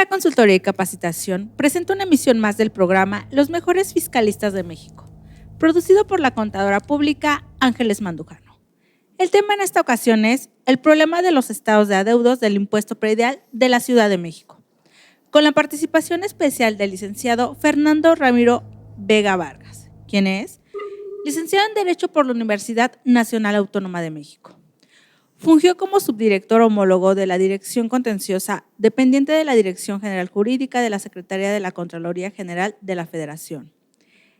BGA Consultoría y Capacitación presenta una emisión más del programa Los Mejores Fiscalistas de México, producido por la contadora pública Ángeles Mandujano. El tema en esta ocasión es el problema de los estados de adeudos del impuesto predial de la Ciudad de México, con la participación especial del licenciado Fernando Ramiro Vega Vargas, quien es licenciado en Derecho por la Universidad Nacional Autónoma de México. Fungió como subdirector homólogo de la Dirección Contenciosa, dependiente de la Dirección General Jurídica de la Secretaría de la Contraloría General de la Federación.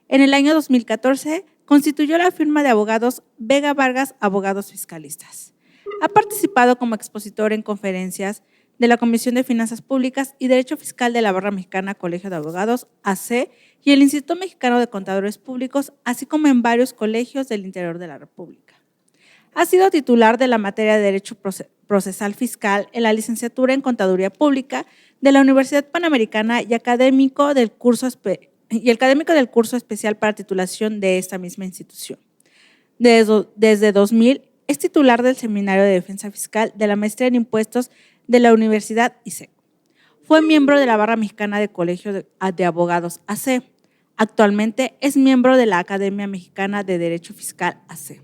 En el año 2014, constituyó la firma de abogados Vega Vargas Abogados Fiscalistas. Ha participado como expositor en conferencias de la Comisión de Finanzas Públicas y Derecho Fiscal de la Barra Mexicana Colegio de Abogados, AC, y el Instituto Mexicano de Contadores Públicos, así como en varios colegios del interior de la República. Ha sido titular de la materia de Derecho Procesal Fiscal en la licenciatura en Contaduría Pública de la Universidad Panamericana y académico del curso especial para titulación de esta misma institución. Desde 2000 es titular del Seminario de Defensa Fiscal de la Maestría en Impuestos de la Universidad ISEC. Fue miembro de la Barra Mexicana de Colegio de Abogados AC. Actualmente es miembro de la Academia Mexicana de Derecho Fiscal AC.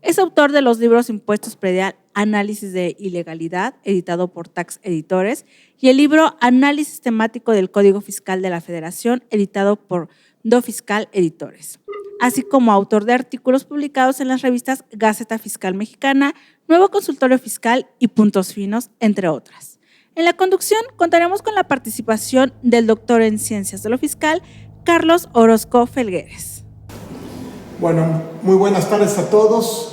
Es autor de los libros Impuestos Predial, Análisis de Ilegalidad, editado por Tax Editores, y el libro Análisis Temático del Código Fiscal de la Federación, editado por Do Fiscal Editores, así como autor de artículos publicados en las revistas Gaceta Fiscal Mexicana, Nuevo Consultorio Fiscal y Puntos Finos, entre otras. En la conducción contaremos con la participación del doctor en Ciencias de lo Fiscal, Carlos Orozco Felgueres. Bueno, muy buenas tardes a todos.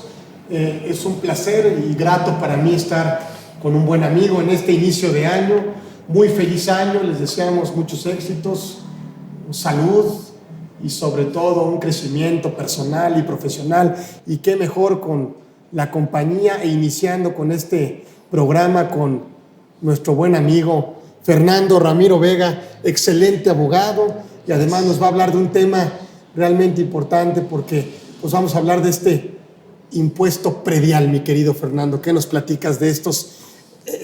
Es un placer y grato para mí estar con un buen amigo en este inicio de año. Muy feliz año, les deseamos muchos éxitos, salud y sobre todo un crecimiento personal y profesional. Y qué mejor con la compañía e iniciando con este programa con nuestro buen amigo Fernando Ramiro Vega, excelente abogado, y además nos va a hablar de un tema realmente importante porque pues vamos a hablar de este impuesto predial, mi querido Fernando. ¿Qué nos platicas de estos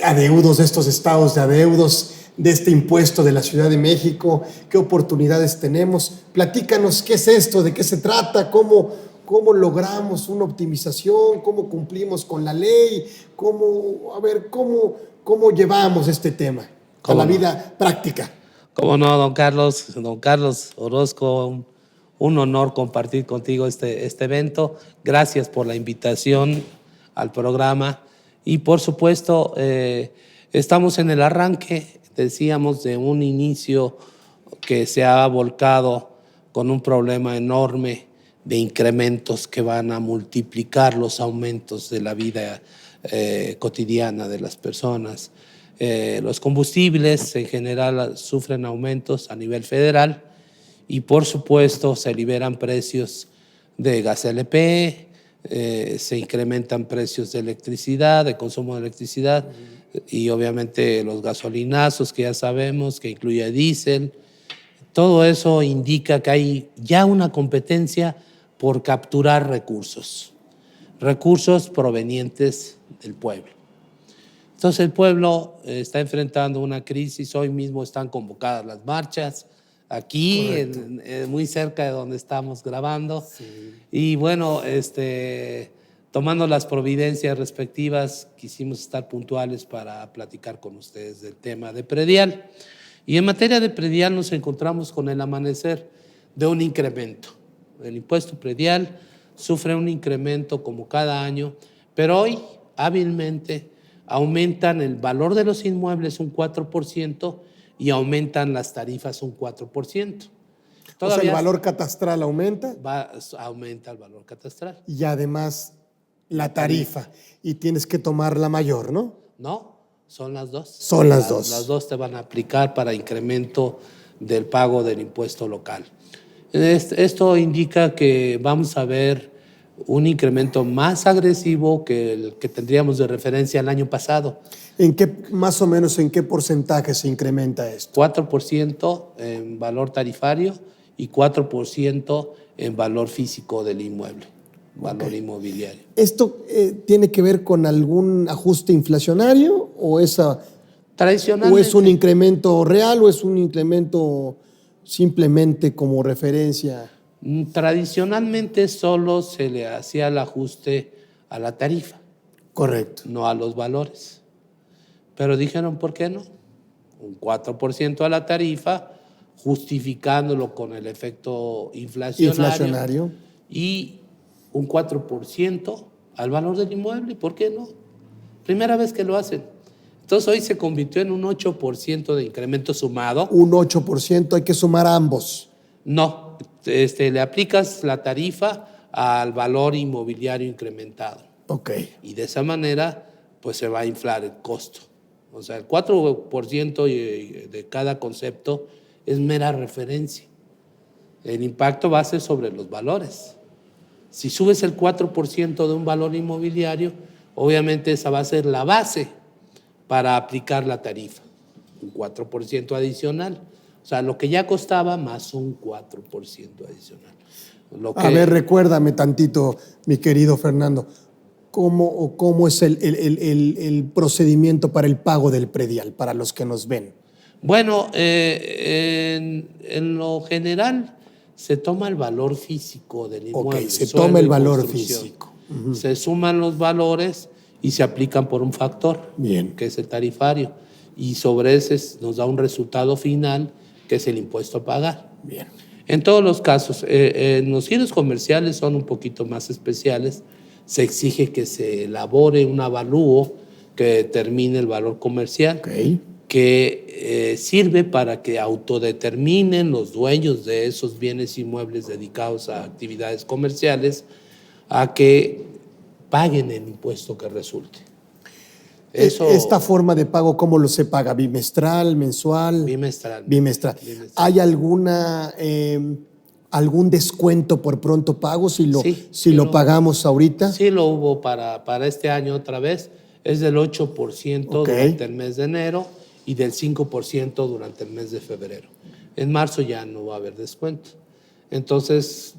adeudos, de estos estados de adeudos, de este impuesto de la Ciudad de México? ¿Qué oportunidades tenemos? Platícanos qué es esto, de qué se trata, cómo logramos una optimización, cómo cumplimos con la ley, cómo llevamos este tema a la vida práctica. ¿Cómo no, don Carlos Orozco? Un honor compartir contigo este evento. Gracias por la invitación al programa. Y por supuesto, estamos en el arranque, decíamos, de un inicio que se ha volcado con un problema enorme de incrementos que van a multiplicar los aumentos de la vida cotidiana de las personas. Los combustibles en general sufren aumentos a nivel federal. Y por supuesto se liberan precios de gas LP, se incrementan precios de electricidad, de consumo de electricidad, y obviamente los gasolinazos que ya sabemos, que incluye diésel. Todo eso indica que hay ya una competencia por capturar recursos provenientes del pueblo. Entonces el pueblo está enfrentando una crisis. Hoy mismo están convocadas las marchas, aquí, muy cerca de donde estamos grabando. Sí. Y bueno, tomando las providencias respectivas, quisimos estar puntuales para platicar con ustedes del tema de predial. Y en materia de predial nos encontramos con el amanecer de un incremento. El impuesto predial sufre un incremento como cada año, pero hoy hábilmente aumentan el valor de los inmuebles un 4%, y aumentan las tarifas un 4%. O sea, el valor catastral aumenta. Aumenta el valor catastral. Y además la tarifa. Y tienes que tomar la mayor, ¿no? No, son las dos. Son las dos. Las dos te van a aplicar para incremento del pago del impuesto local. Esto indica que vamos a ver un incremento más agresivo que el que tendríamos de referencia el año pasado. Más o menos en qué porcentaje se incrementa esto? 4% en valor tarifario y 4% en valor físico del inmueble, valor inmobiliario. ¿Esto tiene que ver con algún ajuste inflacionario o esa Tradicionalmente. ¿O es un incremento real o es un incremento simplemente como referencia? Tradicionalmente solo se le hacía el ajuste a la tarifa, Correcto. no a los valores. Pero dijeron, ¿por qué no? Un 4% a la tarifa, justificándolo con el efecto inflacionario. Y un 4% al valor del inmueble, ¿por qué no? Primera vez que lo hacen. Entonces hoy se convirtió en un 8% de incremento sumado. Un 8%, hay que sumar a ambos. No, le aplicas la tarifa al valor inmobiliario incrementado. Ok. Y de esa manera, pues se va a inflar el costo. O sea, el 4% de cada concepto es mera referencia. El impacto va a ser sobre los valores. Si subes el 4% de un valor inmobiliario, obviamente esa va a ser la base para aplicar la tarifa. Un 4% adicional. O sea, lo que ya costaba más un 4% adicional. A ver, recuérdame tantito, mi querido Fernando, ¿cómo es el procedimiento para el pago del predial, para los que nos ven? Bueno, en lo general se toma el valor físico del inmueble. Ok, se toma el valor físico. Se suman los valores y se aplican por un factor, bien, que es el tarifario. Y sobre ese nos da un resultado final, que es el impuesto a pagar. Bien. En todos los casos, los giros comerciales son un poquito más especiales. Se exige que se elabore un avalúo que determine el valor comercial, okay, que sirve para que autodeterminen los dueños de esos bienes inmuebles dedicados a actividades comerciales a que paguen el impuesto que resulte. ¿Esta forma de pago cómo se paga? ¿Bimestral, mensual? Bimestral. ¿Hay algún descuento por pronto pago si lo pagamos ahorita? Sí lo hubo para este año otra vez. Es del 8% durante el mes de enero y del 5% durante el mes de febrero. En marzo ya no va a haber descuento. Entonces,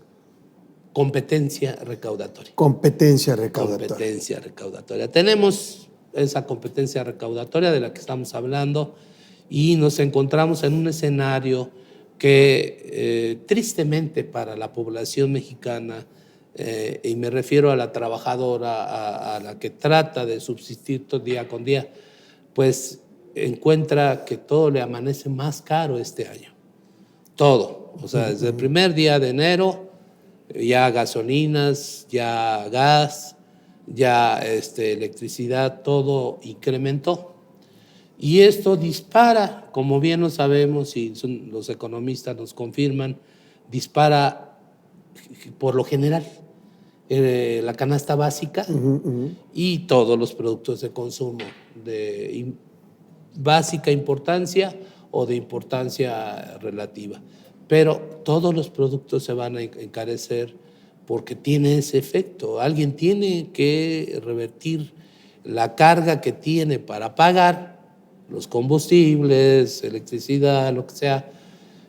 competencia recaudatoria. Competencia recaudatoria. Tenemos esa competencia recaudatoria de la que estamos hablando y nos encontramos en un escenario que tristemente para la población mexicana, y me refiero a la trabajadora, a la que trata de subsistir todo día con día, pues encuentra que todo le amanece más caro este año. Todo. O sea, desde el primer día de enero, ya gasolinas, ya gas, ya electricidad, todo incrementó. Y esto dispara, como bien lo sabemos y los economistas nos confirman, dispara por lo general la canasta básica y todos los productos de consumo de básica importancia o de importancia relativa. Pero todos los productos se van a encarecer porque tiene ese efecto. Alguien tiene que revertir la carga que tiene para pagar los combustibles, electricidad, lo que sea,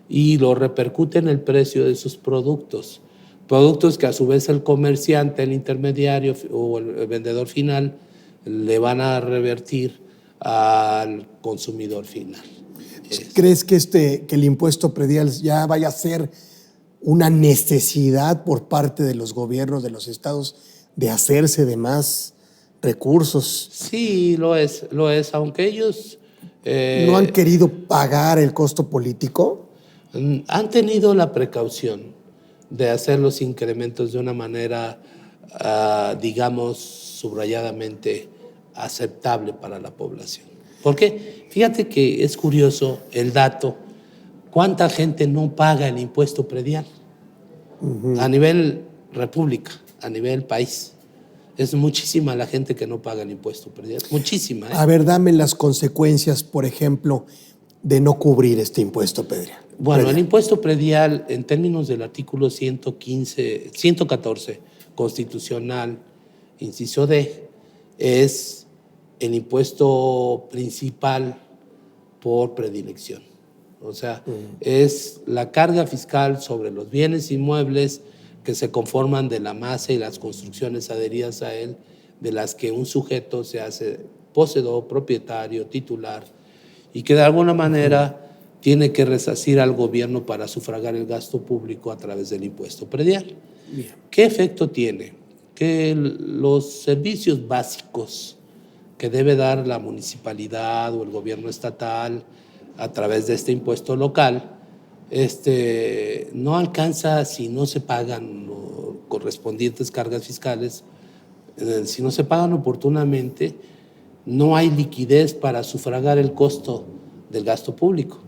y lo repercute en el precio de sus productos. Productos que a su vez el comerciante, el intermediario o el vendedor final le van a revertir al consumidor final. ¿Crees que el impuesto predial ya vaya a ser una necesidad por parte de los gobiernos de los estados de hacerse de más recursos? Sí, lo es, aunque ellos... ¿No han querido pagar el costo político? Han tenido la precaución de hacer los incrementos de una manera, digamos, subrayadamente aceptable para la población. Porque fíjate que es curioso el dato, ¿cuánta gente no paga el impuesto predial? A nivel república, a nivel país. Es muchísima la gente que no paga el impuesto predial, muchísima. A ver, dame las consecuencias, por ejemplo, de no cubrir este impuesto predial. Bueno, el impuesto predial, en términos del artículo 114 constitucional, inciso D, es el impuesto principal por predilección. O sea, es la carga fiscal sobre los bienes inmuebles que se conforman de la masa y las construcciones adheridas a él, de las que un sujeto se hace poseedor, propietario, titular, y que de alguna manera tiene que resarcir al gobierno para sufragar el gasto público a través del impuesto predial. Bien. ¿Qué efecto tiene? Que los servicios básicos que debe dar la municipalidad o el gobierno estatal a través de este impuesto local, no alcanza si no se pagan los correspondientes cargas fiscales, si no se pagan oportunamente, no hay liquidez para sufragar el costo del gasto público.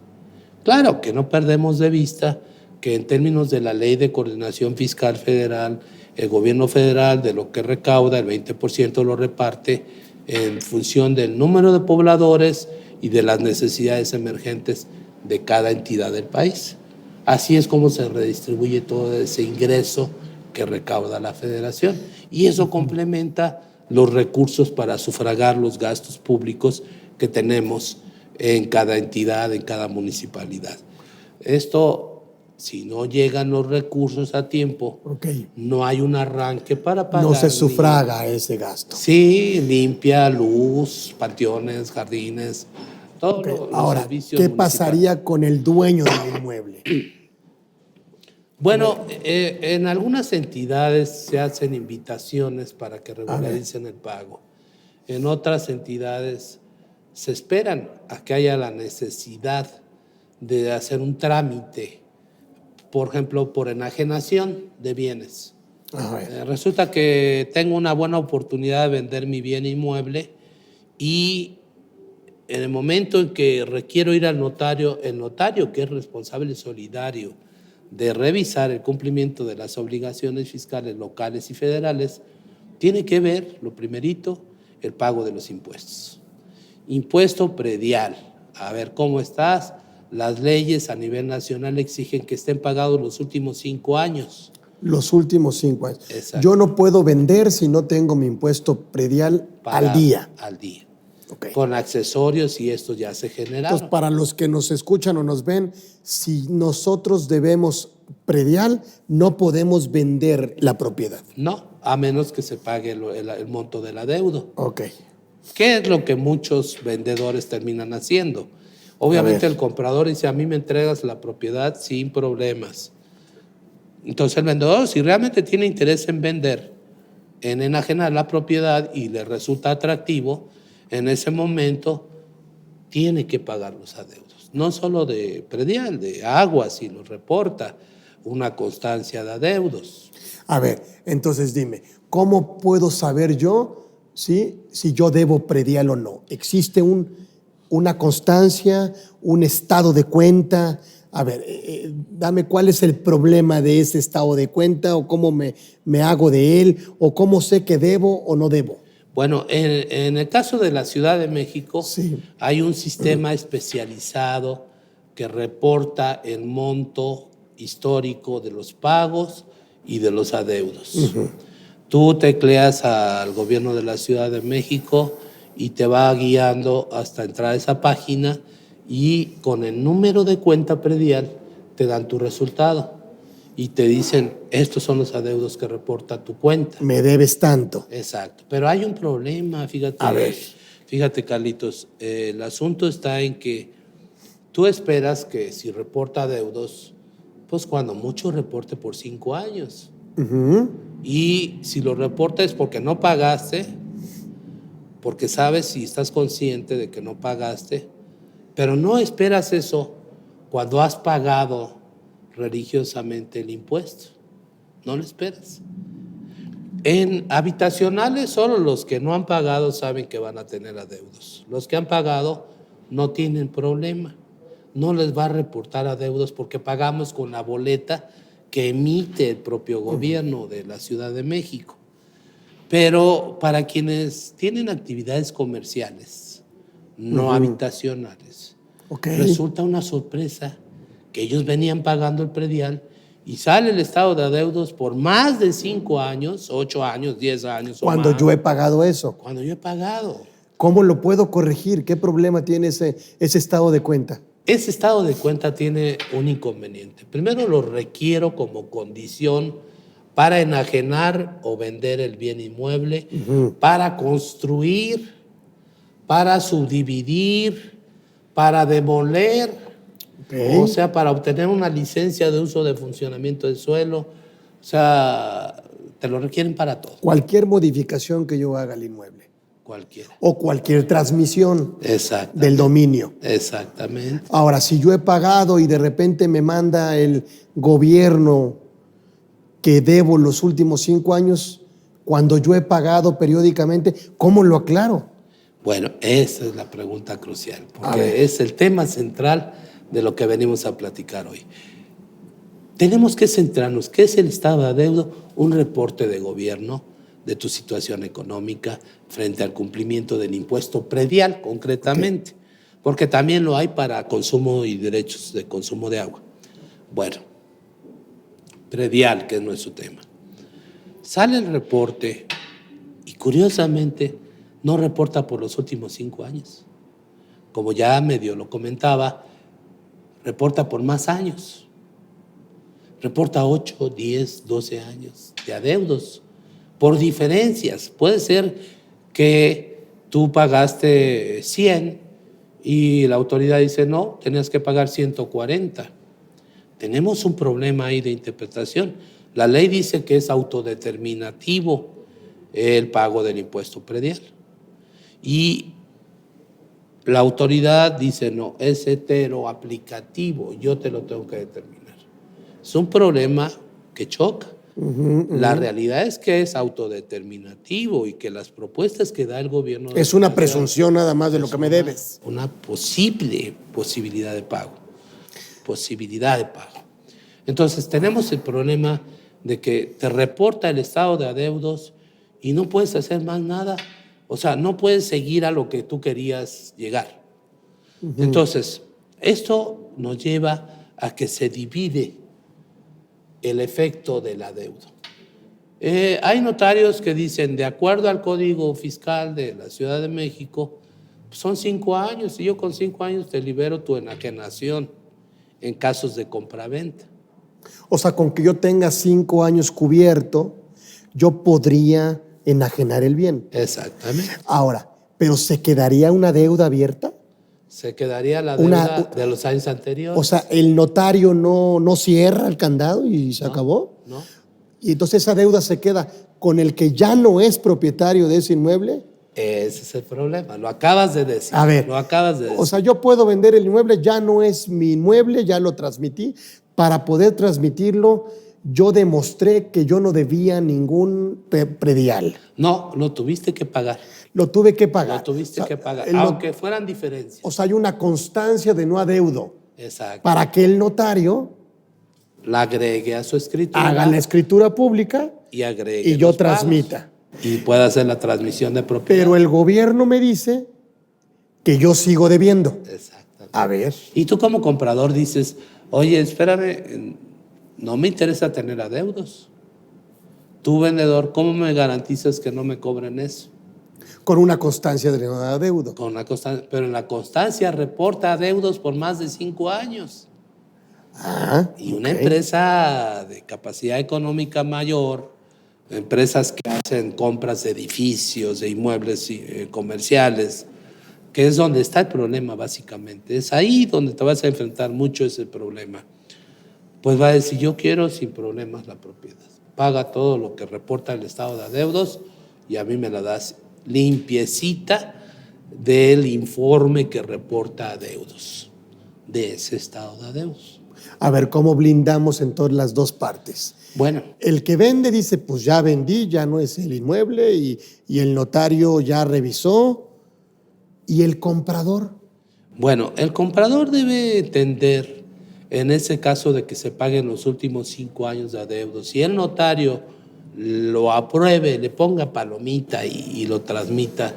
Claro que no perdemos de vista que en términos de la Ley de Coordinación Fiscal Federal, el gobierno federal de lo que recauda, el 20% lo reparte en función del número de pobladores y de las necesidades emergentes de cada entidad del país. Así es como se redistribuye todo ese ingreso que recauda la federación. Y eso complementa los recursos para sufragar los gastos públicos que tenemos en cada entidad, en cada municipalidad. Esto, si no llegan los recursos a tiempo, no hay un arranque para pagar. No se sufraga ese gasto. Sí, limpia, luz, panteones, jardines, todos los Ahora, servicios ¿qué pasaría con el dueño del inmueble? Bueno, en algunas entidades se hacen invitaciones para que regularicen el pago. En otras entidades se esperan a que haya la necesidad de hacer un trámite, por ejemplo, por enajenación de bienes. Resulta que tengo una buena oportunidad de vender mi bien inmueble y en el momento en que requiero ir al notario, el notario, que es responsable solidario de revisar el cumplimiento de las obligaciones fiscales locales y federales, tiene que ver, lo primerito, el pago de los impuestos. Impuesto predial, a ver cómo estás. Las leyes a nivel nacional exigen que estén pagados los últimos 5 años. Los últimos 5 años. Exacto. Yo no puedo vender si no tengo mi impuesto predial al día. Al día. Okay. Con accesorios y esto ya se generaron. Entonces, para los que nos escuchan o nos ven, si nosotros debemos predial, no podemos vender la propiedad. No, a menos que se pague el monto del adeudo. Ok. ¿Qué es lo que muchos vendedores terminan haciendo? Obviamente el comprador dice, a mí me entregas la propiedad sin problemas. Entonces el vendedor, si realmente tiene interés en vender, en enajenar la propiedad y le resulta atractivo, en ese momento tiene que pagar los adeudos. No solo de predial, de agua, si lo reporta, una constancia de adeudos. A ver, entonces dime, ¿cómo puedo saber yo si yo debo predial o no? ¿Existe una constancia, un estado de cuenta? A ver, dame cuál es el problema de ese estado de cuenta o cómo me hago de él o cómo sé que debo o no debo. Bueno, en el caso de la Ciudad de México, sí, hay un sistema especializado que reporta el monto histórico de los pagos y de los adeudos. Tú tecleas al gobierno de la Ciudad de México y te va guiando hasta entrar a esa página y con el número de cuenta predial te dan tu resultado y te dicen, estos son los adeudos que reporta tu cuenta. Me debes tanto. Exacto, pero hay un problema, fíjate. A ver. Fíjate, Carlitos, el asunto está en que tú esperas que si reporta adeudos, pues cuando mucho reporte por 5 años. Y si lo reporta es porque no pagaste, porque sabes y estás consciente de que no pagaste, pero no esperas eso cuando has pagado religiosamente el impuesto. No lo esperas. En habitacionales, solo los que no han pagado saben que van a tener adeudos. Los que han pagado no tienen problema. No les va a reportar adeudos porque pagamos con la boleta que emite el propio gobierno de la Ciudad de México. Pero para quienes tienen actividades comerciales, no habitacionales, resulta una sorpresa que ellos venían pagando el predial y sale el estado de adeudos por más de 5 años, 8 años, 10 años o Cuando más. yo he pagado eso. Cuando yo he pagado. ¿Cómo lo puedo corregir? ¿Qué problema tiene ese estado de cuenta? Ese estado de cuenta tiene un inconveniente. Primero lo requiero como condición para enajenar o vender el bien inmueble, para construir, para subdividir, para demoler, Ok. o sea, para obtener una licencia de uso de funcionamiento del suelo, o sea, te lo requieren para todo, Cualquier modificación que yo haga al inmueble cualquiera. o cualquier transmisión Exactamente. del dominio. Exactamente. Ahora, si yo he pagado y de repente me manda el gobierno que debo los últimos 5 años, cuando yo he pagado periódicamente, ¿cómo lo aclaro? Bueno, esa es la pregunta crucial, A porque ver. es el tema central de lo que venimos a platicar hoy. Tenemos que centrarnos, ¿qué es el estado de adeudo? Un reporte de gobierno de tu situación económica frente al cumplimiento del impuesto predial, concretamente, porque también lo hay para consumo y derechos de consumo de agua. Bueno, predial, que no es su tema. Sale el reporte y curiosamente no reporta por los últimos 5 años. Como ya medio lo comentaba, reporta por más años. Reporta 8, 10, 12 años de adeudos por diferencias. Puede ser que tú pagaste 100 y la autoridad dice no, tenías que pagar 140. Tenemos un problema ahí de interpretación. La ley dice que es autodeterminativo el pago del impuesto predial. Y la autoridad dice no, es heteroaplicativo, yo te lo tengo que determinar. Es un problema que choca. La realidad es que es autodeterminativo y que las propuestas que da el gobierno Es una presunción nada más de lo que me debes. una posibilidad de pago. Posibilidad de pago. Entonces tenemos el problema de que te reporta el estado de adeudos y no puedes hacer más nada. O sea, no puedes seguir a lo que tú querías llegar. Entonces, esto nos lleva a que se divide el efecto del adeudo. Hay notarios que dicen, de acuerdo al Código Fiscal de la Ciudad de México, son 5 años y yo con 5 años te libero tu enajenación en casos de compraventa. O sea, con que yo tenga 5 años cubierto, yo podría enajenar el bien. Exactamente. Ahora, ¿pero se quedaría una deuda abierta? Se quedaría la deuda de los años anteriores. O sea, el notario no cierra el candado y se acabó. No. Y entonces esa deuda se queda con el que ya no es propietario de ese inmueble. Ese es el problema. Lo acabas de decir. A ver, Lo acabas de decir. o sea, yo puedo vender el inmueble, ya no es mi inmueble, ya lo transmití. Para poder transmitirlo, yo demostré que yo no debía ningún predial. No, lo tuviste que pagar. Lo tuve que pagar. Lo tuviste que pagar, el aunque fueran diferencias. O sea, hay una constancia de no adeudo. Exacto. Para que el notario La agregue a su escritura. haga la escritura pública y agregue y yo los pagos. transmita. Y pueda hacer la transmisión de propiedad. Pero el gobierno me dice que yo sigo debiendo. Exacto. A ver. Y tú como comprador dices, oye, espérame, no me interesa tener adeudos. Tú, vendedor, ¿cómo me garantizas que no me cobren eso? Con una constancia de no adeudo. Con una constancia, pero en la constancia reporta adeudos por más de 5 años. Y una empresa de capacidad económica mayor, empresas que hacen compras de edificios, de inmuebles comerciales, que es donde está el problema básicamente. Es ahí donde te vas a enfrentar mucho ese problema. Pues va a decir, yo quiero sin problemas la propiedad. Paga todo lo que reporta el estado de adeudos y a mí me la das limpiecita del informe que reporta adeudos, de ese estado de adeudos. A ver, ¿cómo blindamos en todas las dos partes? Bueno, El que vende dice, pues ya vendí, ya no es el inmueble y el notario ya revisó. ¿Y el comprador? Bueno, el comprador debe entender, en ese caso de que se paguen los últimos 5 años de adeudos, si el notario lo apruebe, le ponga palomita y lo transmita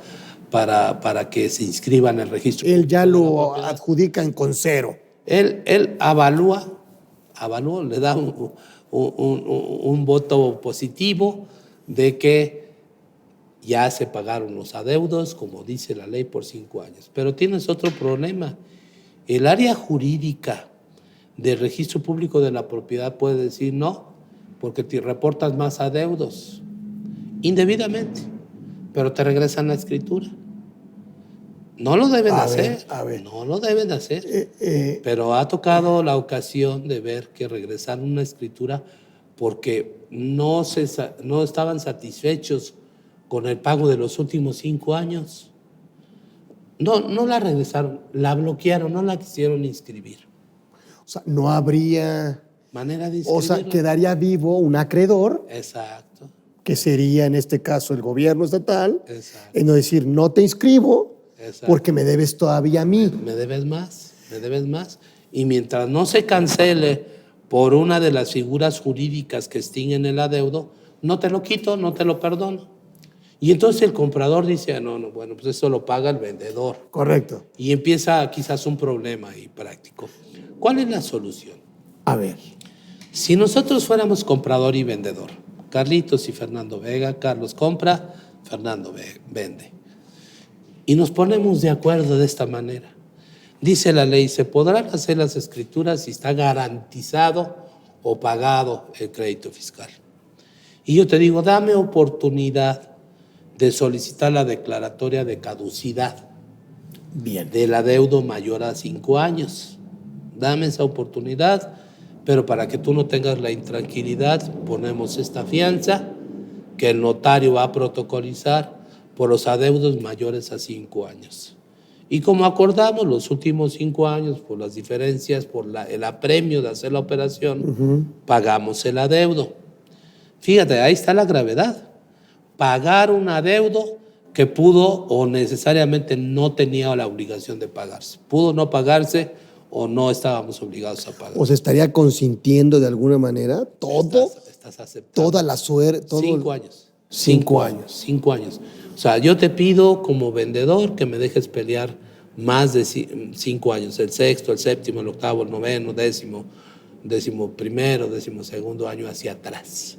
para que se inscriba en el registro. Él ya lo adjudica con 0. Él avalúa, le da un voto positivo de que ya se pagaron los adeudos, como dice la ley, por 5 años. Pero tienes otro problema. El área jurídica del registro público de la propiedad puede decir no, porque te reportas más adeudos indebidamente, pero te regresan la escritura. No lo deben A hacer, ver, a ver. no lo deben hacer. Pero ha tocado la ocasión de ver que regresaron una escritura porque no estaban satisfechos con el pago de los últimos 5 años. No la regresaron, la bloquearon, no la quisieron inscribir. O sea, no habría... Manera de O inscribirla. sea, quedaría vivo un acreedor, Exacto, que sería en este caso el gobierno estatal, exacto, en no decir, no te inscribo exacto. porque me debes todavía a mí. Me debes más. Y mientras no se cancele por una de las figuras jurídicas que extinguen el adeudo, no te lo quito, no te lo perdono. Y entonces el comprador dice, no, bueno, pues eso lo paga el vendedor. Correcto. Y empieza quizás un problema ahí práctico. ¿Cuál es la solución? A ver. Si nosotros fuéramos comprador y vendedor, Carlitos y Fernando Vega, Carlos compra, Fernando vende, y nos ponemos de acuerdo de esta manera. Dice la ley, se podrán hacer las escrituras si está garantizado o pagado el crédito fiscal. Y yo te digo, dame oportunidad de solicitar la declaratoria de caducidad Bien. del adeudo mayor a 5 años. Dame esa oportunidad, pero para que tú no tengas la intranquilidad, ponemos esta fianza que el notario va a protocolizar por los adeudos mayores a 5 años. Y como acordamos, los últimos 5 años, por las diferencias, por el apremio de hacer la operación, pagamos el adeudo. Fíjate, ahí está la gravedad. Pagar un adeudo que pudo o necesariamente no tenía la obligación de pagarse. Pudo no pagarse o no estábamos obligados a pagar. ¿O se estaría consintiendo de alguna manera todo? Estás aceptando. Toda la suerte. 5 años. 5 años. 5 años. O sea, yo te pido como vendedor que me dejes pelear más de 5 años. El sexto, el séptimo, el octavo, el noveno, décimo primero, 12º año hacia atrás.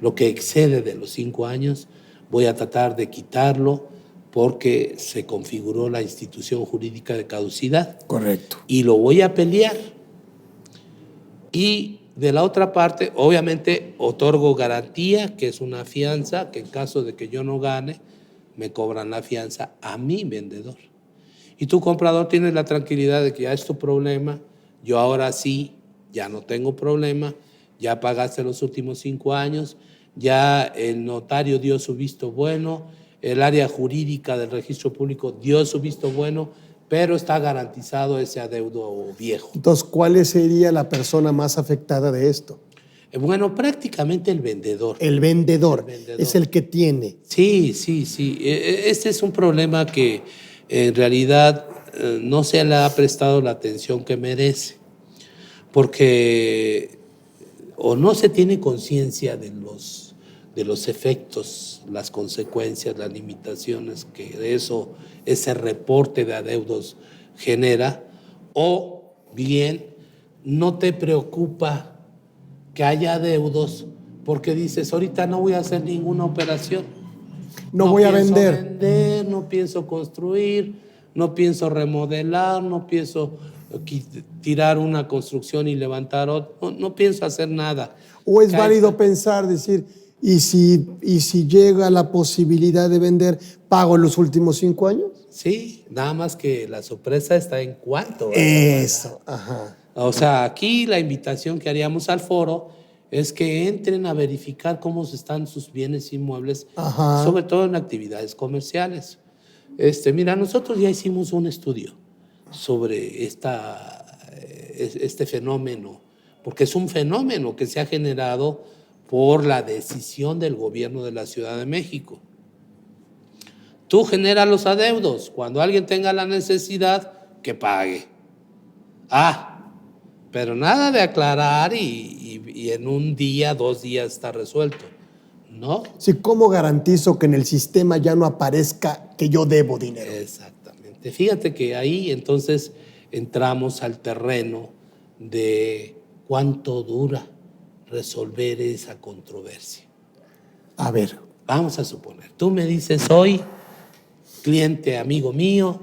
Lo que excede de los 5 años voy a tratar de quitarlo porque se configuró la institución jurídica de caducidad. Correcto. Y lo voy a pelear. Y de la otra parte, obviamente, otorgo garantía, que es una fianza, que en caso de que yo no gane, me cobran la fianza a mi vendedor. Y tu comprador tiene la tranquilidad de que ya es tu problema, yo ahora sí, ya no tengo problema, ya pagaste los últimos 5 años, ya el notario dio su visto bueno, el área jurídica del registro público dio su visto bueno, pero está garantizado ese adeudo viejo. Entonces, ¿cuál sería la persona más afectada de esto? Bueno, prácticamente el vendedor. El vendedor es el que tiene. Sí. Este es un problema que en realidad no se le ha prestado la atención que merece, porque o no se tiene conciencia de los efectos, las consecuencias, las limitaciones que ese reporte de adeudos genera, o bien no te preocupa que haya adeudos porque dices, ahorita no voy a hacer ninguna operación. No voy a vender. No pienso construir, no pienso remodelar, no pienso tirar una construcción y levantar otra, no pienso hacer nada. O es válido pensar, decir, y si llega la posibilidad de vender, ¿pago los últimos 5 años? Sí, nada más que la sorpresa está en cuánto. Eso, ajá. O sea, aquí la invitación que haríamos al foro es que entren a verificar cómo están sus bienes inmuebles, Ajá. sobre todo en actividades comerciales. Mira, nosotros ya hicimos un estudio sobre este fenómeno, porque es un fenómeno que se ha generado por la decisión del gobierno de la Ciudad de México. Tú generas los adeudos, cuando alguien tenga la necesidad, que pague. Pero nada de aclarar y en un día, 2 días está resuelto, ¿no? Sí, ¿cómo garantizo que en el sistema ya no aparezca que yo debo dinero? Exactamente. Fíjate que ahí entonces entramos al terreno de cuánto dura resolver esa controversia. A ver. Vamos a suponer, tú me dices hoy, cliente, amigo mío,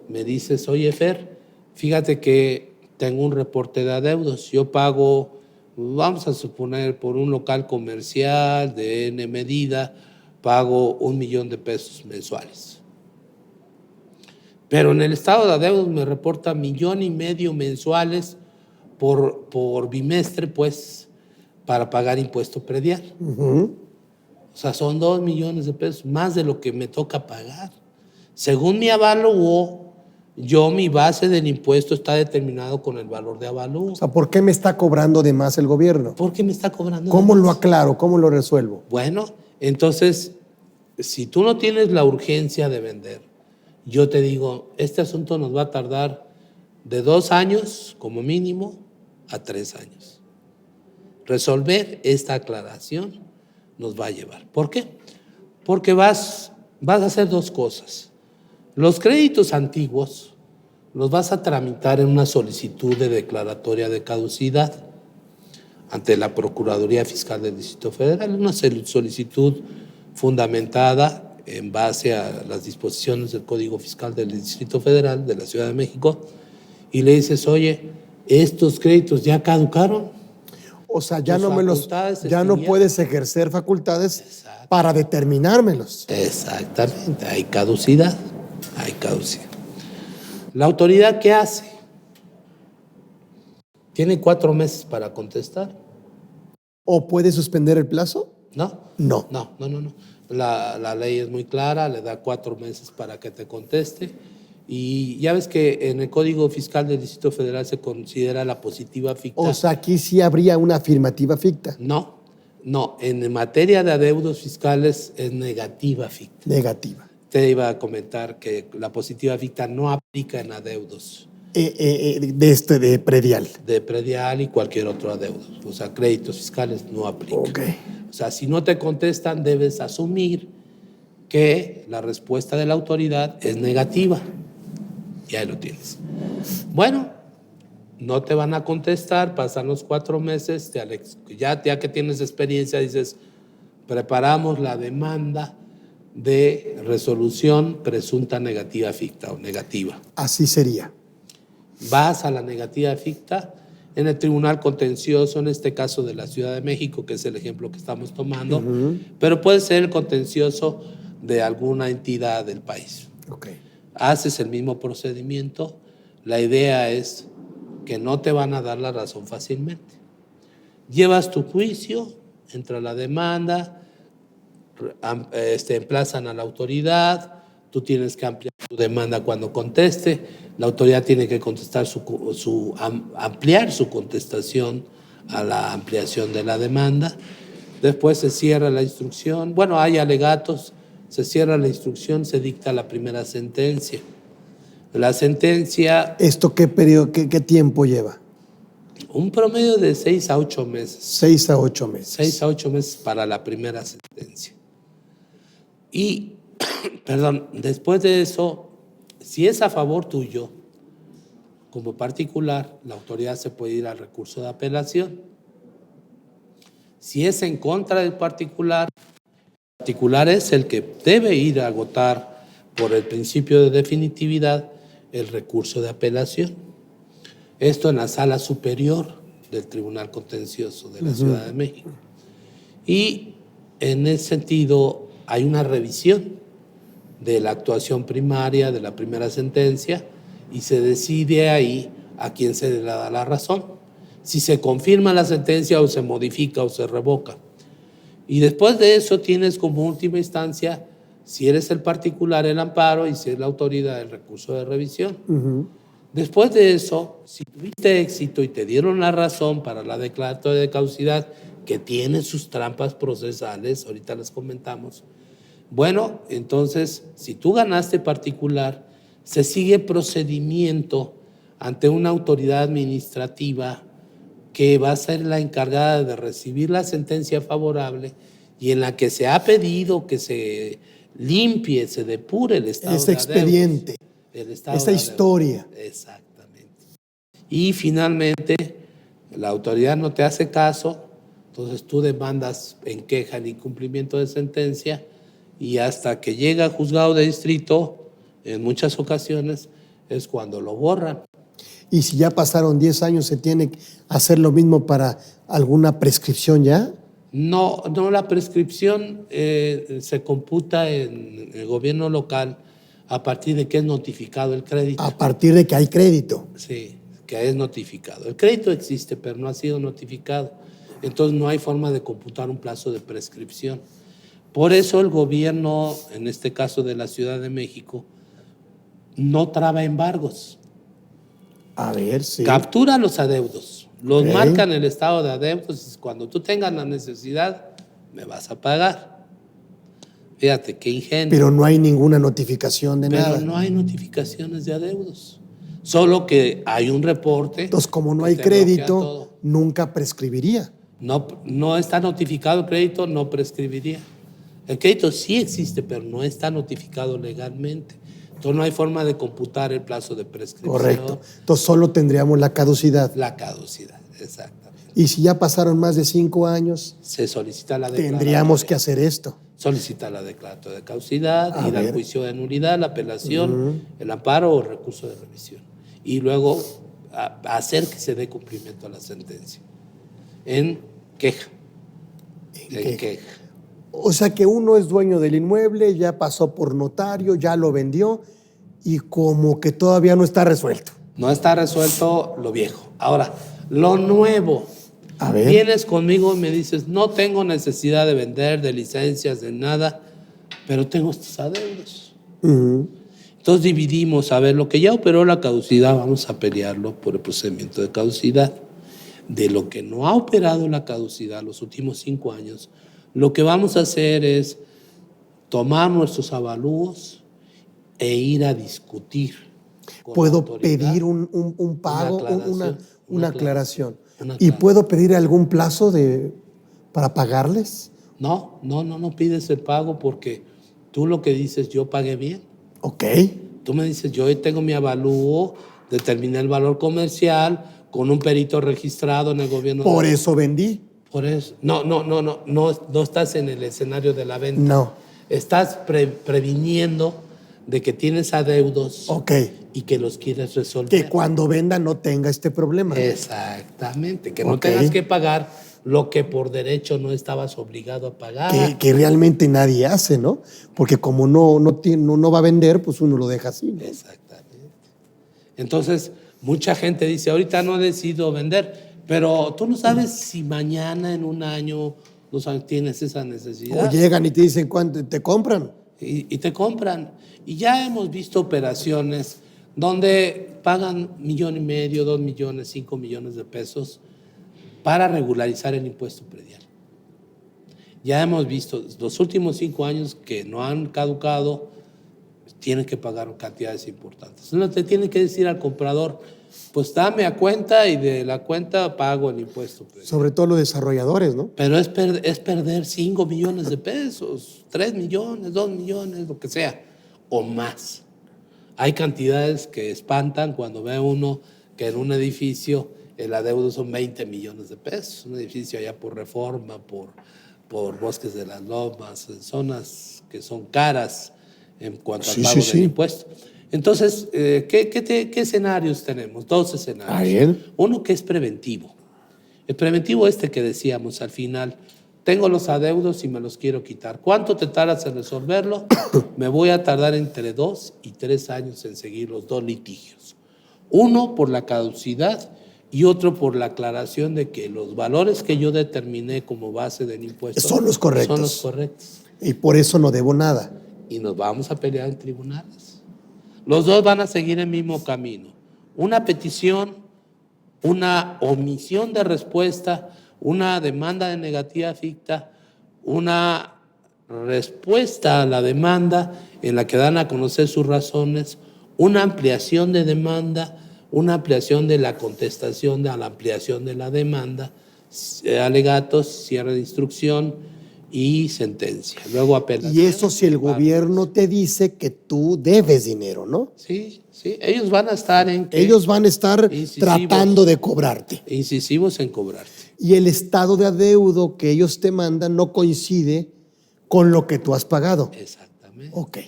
me dices, oye Fer, fíjate que tengo un reporte de adeudos, yo pago, vamos a suponer, por un local comercial de N medida, pago $1,000,000 mensuales. Pero en el estado de adeudos me reporta 1.5 millones mensuales por bimestre, pues, para pagar impuesto predial. O sea, son 2 millones de pesos, más de lo que me toca pagar. Según mi avalúo, mi base del impuesto está determinado con el valor de avalúo. O sea, ¿por qué me está cobrando de más el gobierno? ¿Por qué me está cobrando ¿Cómo de lo más? aclaro? ¿Cómo lo resuelvo? Bueno, entonces, si tú no tienes la urgencia de vender, yo te digo, este asunto nos va a tardar de 2 años como mínimo a 3 años. Resolver esta aclaración nos va a llevar. ¿Por qué? Porque vas a hacer 2 cosas. Los créditos antiguos los vas a tramitar en una solicitud de declaratoria de caducidad ante la Procuraduría Fiscal del Distrito Federal, una solicitud fundamentada en base a las disposiciones del Código Fiscal del Distrito Federal de la Ciudad de México, y le dices, oye, estos créditos ya caducaron. O sea, ya no puedes ejercer facultades. Exacto. Para determinármelos. Exactamente, hay caducidad. ¿La autoridad qué hace? Tiene 4 meses para contestar. ¿O puede suspender el plazo? No. La ley es muy clara, le da 4 meses para que te conteste. Y ya ves que en el Código Fiscal del Distrito Federal se considera la positiva ficta. O sea, aquí sí habría una afirmativa ficta. No, en materia de adeudos fiscales es negativa ficta. Negativa. Te iba a comentar que la positiva ficta no aplica en adeudos. De predial. De predial y cualquier otro adeudo. O sea, créditos fiscales no aplican. Okay. O sea, si no te contestan, debes asumir que la respuesta de la autoridad es negativa. Y ahí lo tienes. Bueno, no te van a contestar, pasan los 4 meses, ya que tienes experiencia, dices, preparamos la demanda de resolución presunta negativa ficta o negativa. Así sería. Vas a la negativa ficta en el Tribunal Contencioso, en este caso de la Ciudad de México, que es el ejemplo que estamos tomando, pero puede ser el contencioso de alguna entidad del país. Okay. Haces el mismo procedimiento, la idea es que no te van a dar la razón fácilmente. Llevas tu juicio, entra la demanda, emplazan a la autoridad, tú tienes que ampliar tu demanda cuando conteste, la autoridad tiene que contestar ampliar su contestación a la ampliación de la demanda, después se cierra la instrucción, hay alegatos, se cierra la instrucción, se dicta la primera sentencia. La sentencia... ¿Esto qué periodo, qué tiempo lleva? Un promedio de 6 a 8 meses. 6 a 8 meses. 6 a 8 meses para la primera sentencia. Y, después de eso, si es a favor tuyo, como particular, la autoridad se puede ir al recurso de apelación. Si es en contra del particular es el que debe ir a agotar por el principio de definitividad el recurso de apelación. Esto en la sala superior del Tribunal Contencioso de la Ciudad de México. Y en ese sentido hay una revisión de la actuación primaria de la primera sentencia y se decide ahí a quién se le da la razón. Si se confirma la sentencia o se modifica o se revoca. Y después de eso tienes como última instancia, si eres el particular, el amparo, y si es la autoridad, el recurso de revisión. Después de eso, si tuviste éxito y te dieron la razón para la declaratoria de caducidad, que tiene sus trampas procesales, ahorita les comentamos, entonces, si tú ganaste particular, se sigue procedimiento ante una autoridad administrativa que va a ser la encargada de recibir la sentencia favorable y en la que se ha pedido que se limpie, se depure el estado ese de expediente, esa historia. Exactamente. Y finalmente, la autoridad no te hace caso, entonces tú demandas en queja el incumplimiento de sentencia y hasta que llega al juzgado de distrito, en muchas ocasiones, es cuando lo borran. Y si ya pasaron 10 años, ¿se tiene que hacer lo mismo para alguna prescripción ya? No, la prescripción se computa en el gobierno local A partir de que es notificado el crédito. A partir de que hay crédito. Sí, que es notificado. El crédito existe, pero no ha sido notificado. Entonces no hay forma de computar un plazo de prescripción. Por eso el gobierno, en este caso de la Ciudad de México, no traba embargos. A ver, sí. Captura los adeudos, los marca en el estado de adeudos. Cuando tú tengas la necesidad, me vas a pagar. Fíjate, qué ingenio. Pero no hay ninguna notificación de nada. Pero no hay notificaciones de adeudos. Solo que hay un reporte. Entonces, como no hay crédito, nunca prescribiría. No está notificado el crédito, no prescribiría. El crédito sí existe, pero no está notificado legalmente. Entonces no hay forma de computar el plazo de prescripción. Correcto. Entonces solo tendríamos la caducidad. La caducidad, exactamente. Y si ya pasaron más de 5 años, se solicita la declaratoria. Tendríamos que hacer esto. Solicita la declaratoria de caducidad, ir al juicio de nulidad, la apelación, el amparo o recurso de revisión. Y luego hacer que se dé cumplimiento a la sentencia. En queja. En queja. O sea que uno es dueño del inmueble, ya pasó por notario, ya lo vendió y como que todavía no está resuelto. No está resuelto lo viejo. Ahora, lo nuevo. A ver. Vienes conmigo y me dices, no tengo necesidad de vender, de licencias, de nada, pero tengo estos adeudos. Entonces dividimos, a ver, lo que ya operó la caducidad, vamos a pelearlo por el procedimiento de caducidad. De lo que no ha operado la caducidad los últimos 5 años, lo que vamos a hacer es tomar nuestros avalúos e ir a discutir. ¿Puedo pedir un pago, una aclaración? ¿Y puedo pedir algún plazo para pagarles? No pides el pago porque tú lo que dices, yo pagué bien. Ok. Tú me dices, yo tengo mi avalúo, determiné el valor comercial con un perito registrado en el gobierno. Por eso vendí. Por eso. No estás en el escenario de la venta. No. Estás previniendo de que tienes adeudos. Ok. Y que los quieres resolver. Que cuando venda no tenga este problema. Exactamente, que no tengas que pagar lo que por derecho no estabas obligado a pagar. Que realmente nadie hace, ¿no? Porque como no va a vender, pues uno lo deja así, ¿no? Exactamente. Entonces, mucha gente dice, ahorita no decido vender, pero tú no sabes si mañana, en un año, no sabes, tienes esa necesidad. O llegan y te dicen, ¿cuánto te compran? Y te compran. Y ya hemos visto operaciones donde pagan $1.5 millones, 2 millones, 5 millones de pesos para regularizar el impuesto predial. Ya hemos visto los últimos 5 años que no han caducado, tienen que pagar cantidades importantes. No te tienen que decir al comprador, pues dame a cuenta y de la cuenta pago el impuesto predial. Sobre todo los desarrolladores, ¿no? Pero es perder 5 millones de pesos, 3 millones, 2 millones, lo que sea, o más. Hay cantidades que espantan cuando ve uno que en un edificio el adeudo son 20 millones de pesos. Un edificio allá por Reforma, por Bosques de las Lomas, en zonas que son caras en cuanto al pago del impuesto. Entonces, ¿qué escenarios tenemos? 2 escenarios. Uno que es preventivo. El preventivo que decíamos al final, tengo los adeudos y me los quiero quitar. ¿Cuánto te tardas en resolverlo? Me voy a tardar entre 2 y 3 años en seguir los 2 litigios. Uno por la caducidad y otro por la aclaración de que los valores que yo determiné como base del impuesto son los correctos. Son los correctos. Y por eso no debo nada. Y nos vamos a pelear en tribunales. Los 2 van a seguir el mismo camino. Una petición, una omisión de respuesta, una demanda de negativa ficta, una respuesta a la demanda en la que dan a conocer sus razones, una ampliación de demanda, una ampliación de la contestación a la ampliación de la demanda, alegatos, cierre de instrucción y sentencia. Luego apelación. Y eso si el gobierno te dice que tú debes dinero, ¿no? Sí. Ellos van a estar tratando de cobrarte. Incisivos en cobrarte. Y el estado de adeudo que ellos te mandan no coincide con lo que tú has pagado. Exactamente. Ok.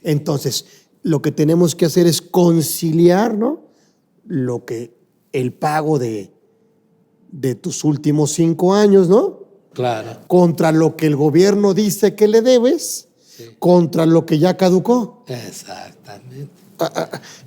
Entonces, lo que tenemos que hacer es conciliar, ¿no? El pago de tus últimos 5 años, ¿no? Claro. Contra lo que el gobierno dice que le debes contra lo que ya caducó. Exactamente.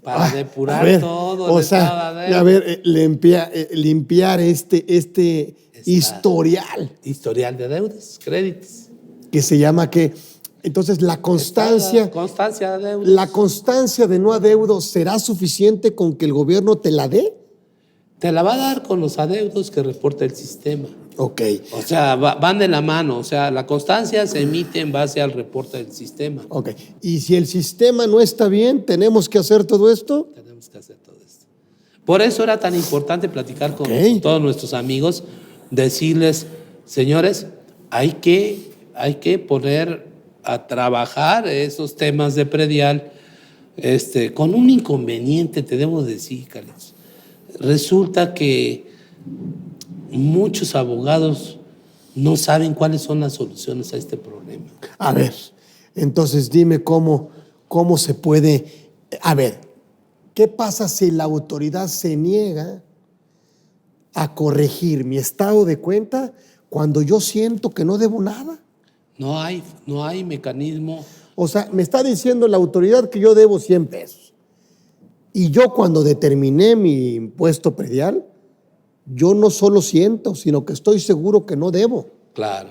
Para depurar todo. O sea, a ver, limpiar este historial. Historial de deudas, créditos. Que se llama que, entonces la constancia. Constancia de deudas. ¿La constancia de no adeudo será suficiente con que el gobierno te la dé? Te la va a dar con los adeudos que reporta el sistema. Ok. O sea, van de la mano. O sea, la constancia se emite en base al reporte del sistema. Ok. Y si el sistema no está bien, ¿tenemos que hacer todo esto? Tenemos que hacer todo esto. Por eso era tan importante platicar con todos nuestros amigos, decirles, señores, hay que poner a trabajar esos temas de predial, con un inconveniente, te debo decir, Carlos. Resulta que muchos abogados no saben cuáles son las soluciones a este problema. A ver, entonces dime cómo se puede. A ver, ¿qué pasa si la autoridad se niega a corregir mi estado de cuenta cuando yo siento que no debo nada? No hay mecanismo. O sea, me está diciendo la autoridad que yo debo 100 pesos. Y yo cuando determiné mi impuesto predial, yo no solo siento, sino que estoy seguro que no debo. Claro.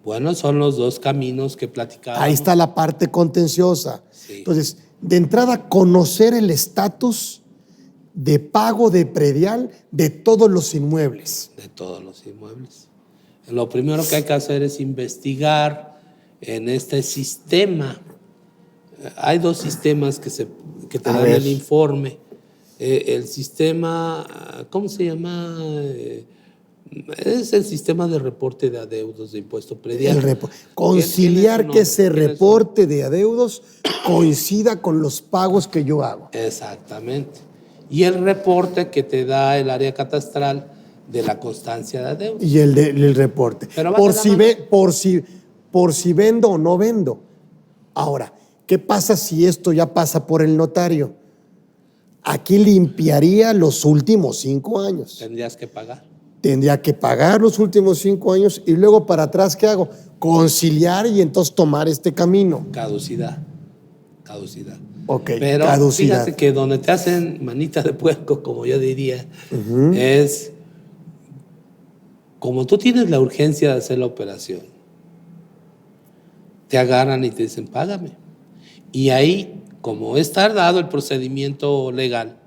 Bueno, son los dos caminos que platicábamos. Ahí está la parte contenciosa. Sí. Entonces, de entrada, conocer el estatus de pago de predial de todos los inmuebles. De todos los inmuebles. Lo primero que hay que hacer es investigar en este sistema. Hay dos sistemas que te dan el informe. El sistema, ¿cómo se llama? Es el sistema de reporte de adeudos de impuesto predial. Conciliar que ese reporte de adeudos coincida con los pagos que yo hago. Exactamente. Y el reporte que te da el área catastral de la constancia de adeudos. Y el reporte. Por si vendo o no vendo. Ahora, ¿qué pasa si esto ya pasa por el notario? Aquí limpiaría los últimos 5 años. Tendrías que pagar. Tendría que pagar los últimos 5 años y luego para atrás, ¿qué hago? Conciliar y entonces tomar este camino. Caducidad. Ok, pero caducidad. Fíjate que donde te hacen manita de puerco, como yo diría, es como tú tienes la urgencia de hacer la operación, te agarran y te dicen, págame. Y ahí, como es tardado el procedimiento legal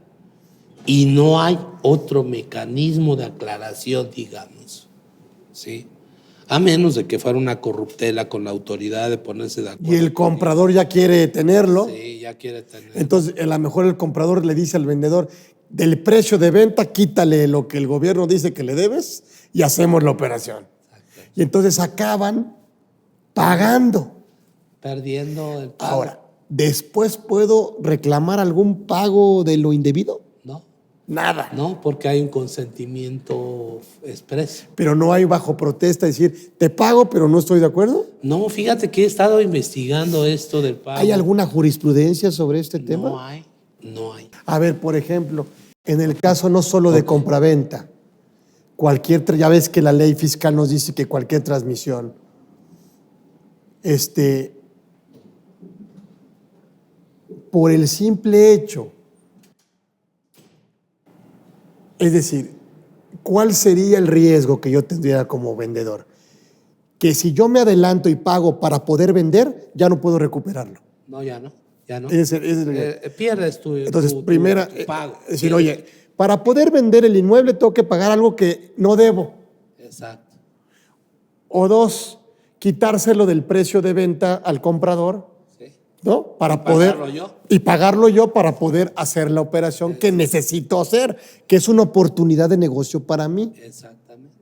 y no hay otro mecanismo de aclaración, digamos, ¿sí? A menos de que fuera una corruptela con la autoridad de ponerse de acuerdo. Y el comprador ya quiere tenerlo. Sí, ya quiere tenerlo. Entonces, a lo mejor el comprador le dice al vendedor, del precio de venta, quítale lo que el gobierno dice que le debes y hacemos la operación. Exacto. Y entonces acaban pagando. Perdiendo el pago. Ahora, ¿después puedo reclamar algún pago de lo indebido? No. Nada. No, porque hay un consentimiento expreso. Pero no hay bajo protesta decir, te pago, pero no estoy de acuerdo. No, fíjate que he estado investigando esto del pago. ¿Hay alguna jurisprudencia sobre este tema? No hay. A ver, por ejemplo, en el caso no solo de compraventa, ya ves que la ley fiscal nos dice que cualquier transmisión, por el simple hecho, es decir, ¿cuál sería el riesgo que yo tendría como vendedor? Que si yo me adelanto y pago para poder vender, ya no puedo recuperarlo. No, ya no. Pierdes tu pago. Es decir, oye, para poder vender el inmueble tengo que pagar algo que no debo. Exacto. O 2, quitárselo del precio de venta al comprador, sí, ¿no? Para poder pagarlo yo para poder hacer la operación que necesito hacer, que es una oportunidad de negocio para mí. Exactamente.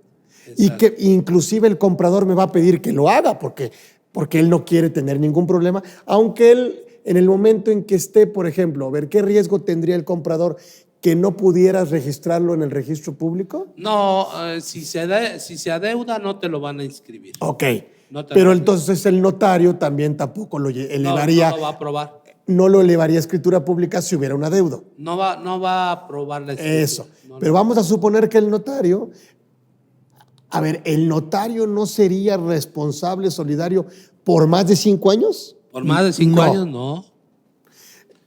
Y que inclusive el comprador me va a pedir que lo haga porque él no quiere tener ningún problema, aunque él en el momento en que esté, por ejemplo, a ver, ¿qué riesgo tendría el comprador que no pudieras registrarlo en el registro público? No, si se adeuda no te lo van a inscribir. Ok, pero entonces el notario también tampoco lo elevaría. No lo va a aprobar. No lo elevaría a escritura pública si hubiera un adeudo. No va a aprobar la escritura. Eso, pero vamos a suponer que el notario no sería responsable solidario ¿Por más de 5 años? Por más de 5 No. años, no.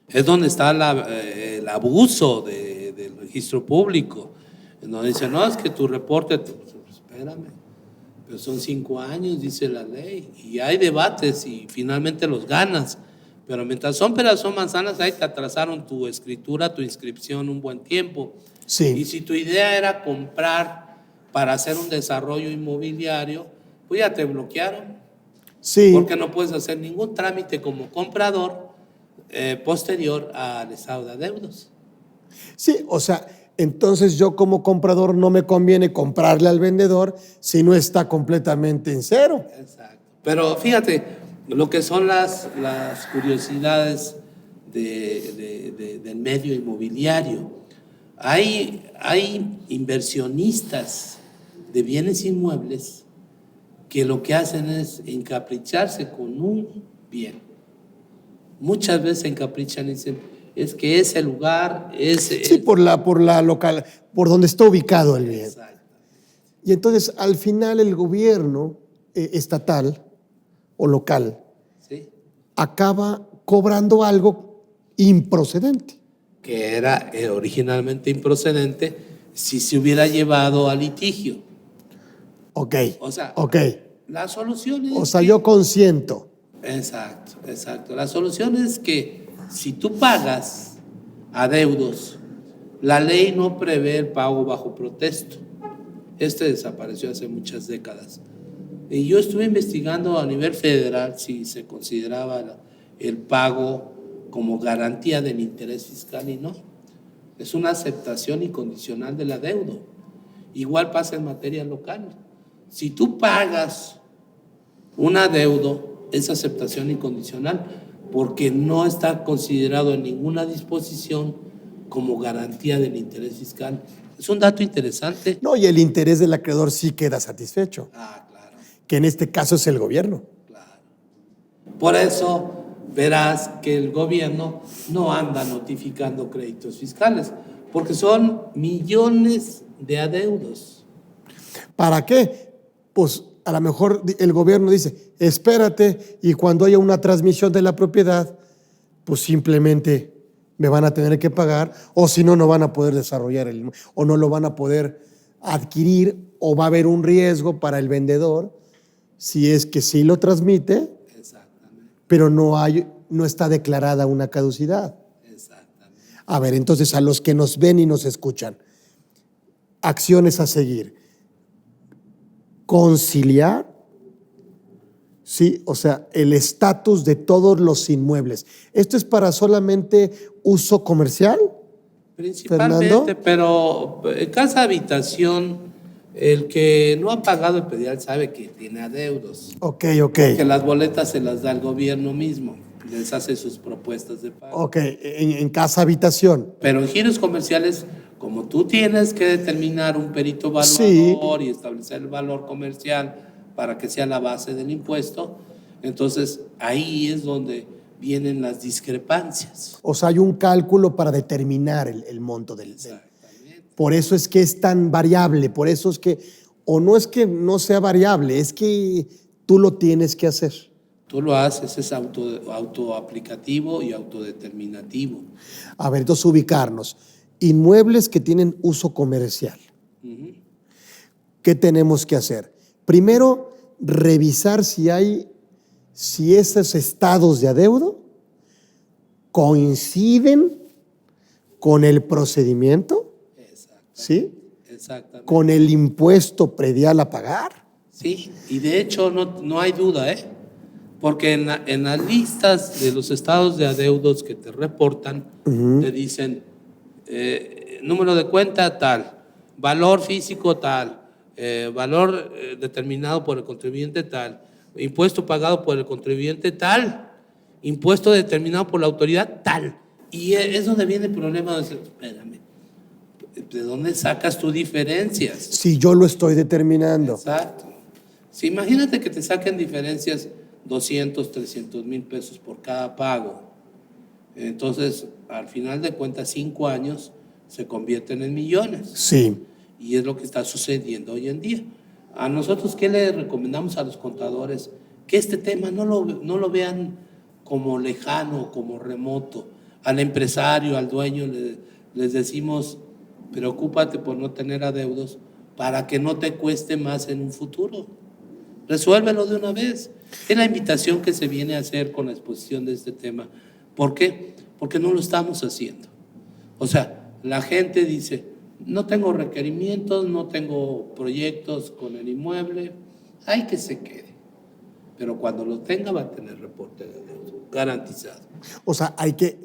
Es donde está el abuso del registro público. En donde dice, no, es que tu reporte, espérame, pero son 5 años, dice la ley, y hay debates y finalmente los ganas. Pero mientras son peras, son manzanas, ahí te atrasaron tu escritura, tu inscripción un buen tiempo. Sí. Y si tu idea era comprar para hacer un desarrollo inmobiliario, pues ya te bloquearon. Sí. Porque no puedes hacer ningún trámite como comprador posterior al estado de adeudos. Sí, o sea, entonces yo como comprador no me conviene comprarle al vendedor si no está completamente en cero. Exacto. Pero fíjate, lo que son las curiosidades del medio inmobiliario. Hay inversionistas de bienes inmuebles que lo que hacen es encapricharse con un bien. Muchas veces se encaprichan y dicen, es que ese lugar es... Sí, por la local, por donde está ubicado el bien. Exacto. Y entonces al final el gobierno estatal o local ¿Sí? acaba cobrando algo improcedente. Que era originalmente improcedente si se hubiera llevado a litigio. Ok. O sea, ok. la solución es... O sea, yo consiento. Exacto, exacto. La solución es que si tú pagas adeudos, la ley no prevé el pago bajo protesto. Este desapareció hace muchas décadas. Y yo estuve investigando a nivel federal si se consideraba el pago como garantía del interés fiscal y no. Es una aceptación incondicional del adeudo. Igual pasa en materia local. Si tú pagas un adeudo, es aceptación incondicional porque no está considerado en ninguna disposición como garantía del interés fiscal. Es un dato interesante. No, y el interés del acreedor sí queda satisfecho, Ah, claro, que en este caso es el gobierno. claro. Por eso verás que el gobierno no anda notificando créditos fiscales, porque son millones de adeudos. ¿Para qué? Pues a lo mejor el gobierno dice, espérate, y cuando haya una transmisión de la propiedad, pues simplemente me van a tener que pagar, o si no, no van a poder desarrollar o no lo van a poder adquirir, o va a haber un riesgo para el vendedor, si es que sí lo transmite, Exactamente, pero no está declarada una caducidad. exactamente. A ver, entonces a los que nos ven y nos escuchan, acciones a seguir. Conciliar, sí, o sea, el estatus de todos los inmuebles. ¿Esto es para solamente uso comercial? Principalmente, Fernando. pero en casa habitación, el que no ha pagado el predial sabe que tiene adeudos. Ok. Que las boletas se las da el gobierno mismo, les hace sus propuestas de pago. Ok, en casa habitación. Pero en giros comerciales, como tú tienes que determinar un perito evaluador Sí. y establecer el valor comercial para que sea la base del impuesto, entonces ahí es donde vienen las discrepancias. O sea, hay un cálculo para determinar el monto del. Exactamente. Por eso es que es tan variable, por eso es que, o no es que no sea variable, es que tú lo tienes que hacer. Tú lo haces, es autoaplicativo y autodeterminativo. A ver, entonces ubicarnos. Inmuebles que tienen uso comercial. ¿Qué tenemos que hacer? Primero, revisar si esos estados de adeudo coinciden con el procedimiento, ¿sí? Exactamente. Con el impuesto predial a pagar. Sí, y de hecho no hay duda, porque en las listas de los estados de adeudos que te reportan, te dicen número de cuenta tal, valor físico tal, valor determinado por el contribuyente tal, impuesto pagado por el contribuyente tal, impuesto determinado por la autoridad tal. Y es donde viene el problema de decir, espérame, ¿de dónde sacas tus diferencias? Si yo lo estoy determinando. Exacto. Si imagínate que te saquen diferencias 200, 300 mil pesos por cada pago. Entonces, al final de cuentas, 5 años se convierten en millones. Sí. Y es lo que está sucediendo hoy en día. A nosotros, ¿qué le recomendamos a los contadores? que este tema no lo vean como lejano, como remoto. Al empresario, al dueño, les decimos, preocúpate por no tener adeudos para que no te cueste más en un futuro. Resuélvelo de una vez. Es la invitación que se viene a hacer con la exposición de este tema. ¿Por qué? Porque no lo estamos haciendo. O sea, la gente dice, no tengo requerimientos, no tengo proyectos con el inmueble, hay que se quede. Pero cuando lo tenga va a tener reporte de adeudo, garantizado. O sea, hay que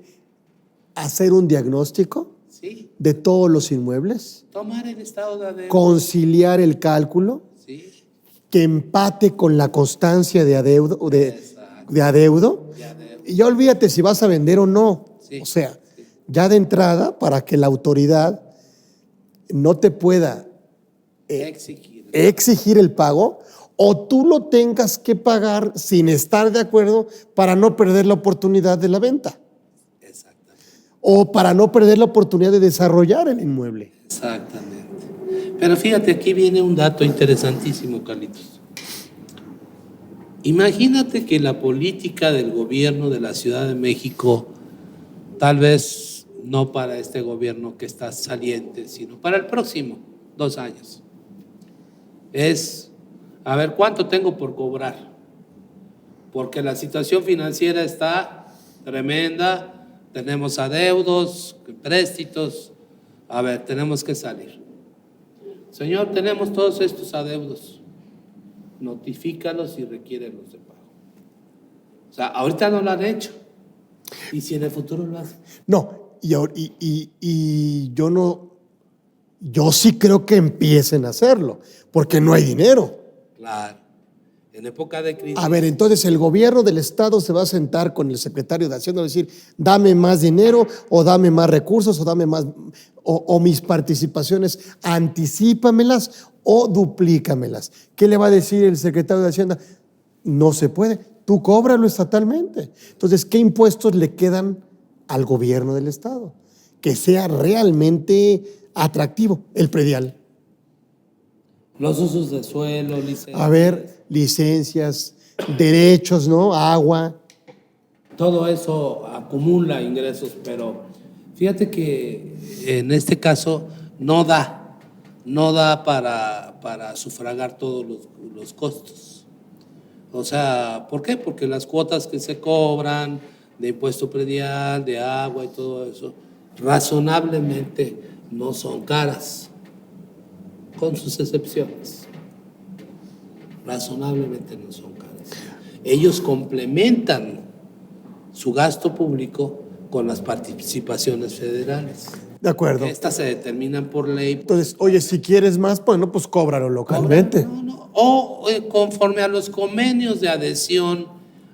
hacer un diagnóstico Sí. de todos los inmuebles, Tomar el estado de adeudo. conciliar el cálculo, Sí. que empate con la constancia de adeudo, Exacto. de adeudo. De adeudo. Y ya olvídate si vas a vender o no. Sí. O sea, ya de entrada, para que la autoridad no te pueda exigir el pago, o tú lo tengas que pagar sin estar de acuerdo para no perder la oportunidad de la venta. Exactamente. O para no perder la oportunidad de desarrollar el inmueble. Exactamente. Pero fíjate, aquí viene un dato interesantísimo, Carlitos. Imagínate que la política del gobierno de la Ciudad de México, tal vez no para este gobierno que está saliente, sino para el próximo 2 años, es, a ver, ¿cuánto tengo por cobrar? Porque la situación financiera está tremenda, tenemos adeudos, préstitos, a ver, tenemos que salir. Señor, tenemos todos estos adeudos, notifícalos y requiérelos de pago. O sea, ahorita no lo han hecho, y si en el futuro lo hacen. No, y yo no, yo sí creo que empiecen a hacerlo, porque no hay dinero. Claro, en época de crisis. A ver, entonces el gobierno del estado se va a sentar con el secretario de Hacienda y decir, dame más dinero, o dame más recursos, o dame más, o mis participaciones, anticípamelas o duplícamelas. ¿Qué le va a decir el secretario de Hacienda? No se puede, tú cóbralo estatalmente. Entonces, ¿qué impuestos le quedan al gobierno del estado? Que sea realmente atractivo el predial. Los usos de suelo, licencias. A ver, licencias, derechos, ¿no? Agua. Todo eso acumula ingresos, pero fíjate que en este caso no da para sufragar todos los costos. O sea, ¿por qué? Porque las cuotas que se cobran de impuesto predial, de agua y todo eso, razonablemente no son caras, con sus excepciones. Razonablemente no son caras. Ellos complementan su gasto público con las participaciones federales. De acuerdo. Estas se determinan por ley. Entonces, oye, si quieres más, bueno, pues cóbralo localmente. No. O conforme a los convenios de adhesión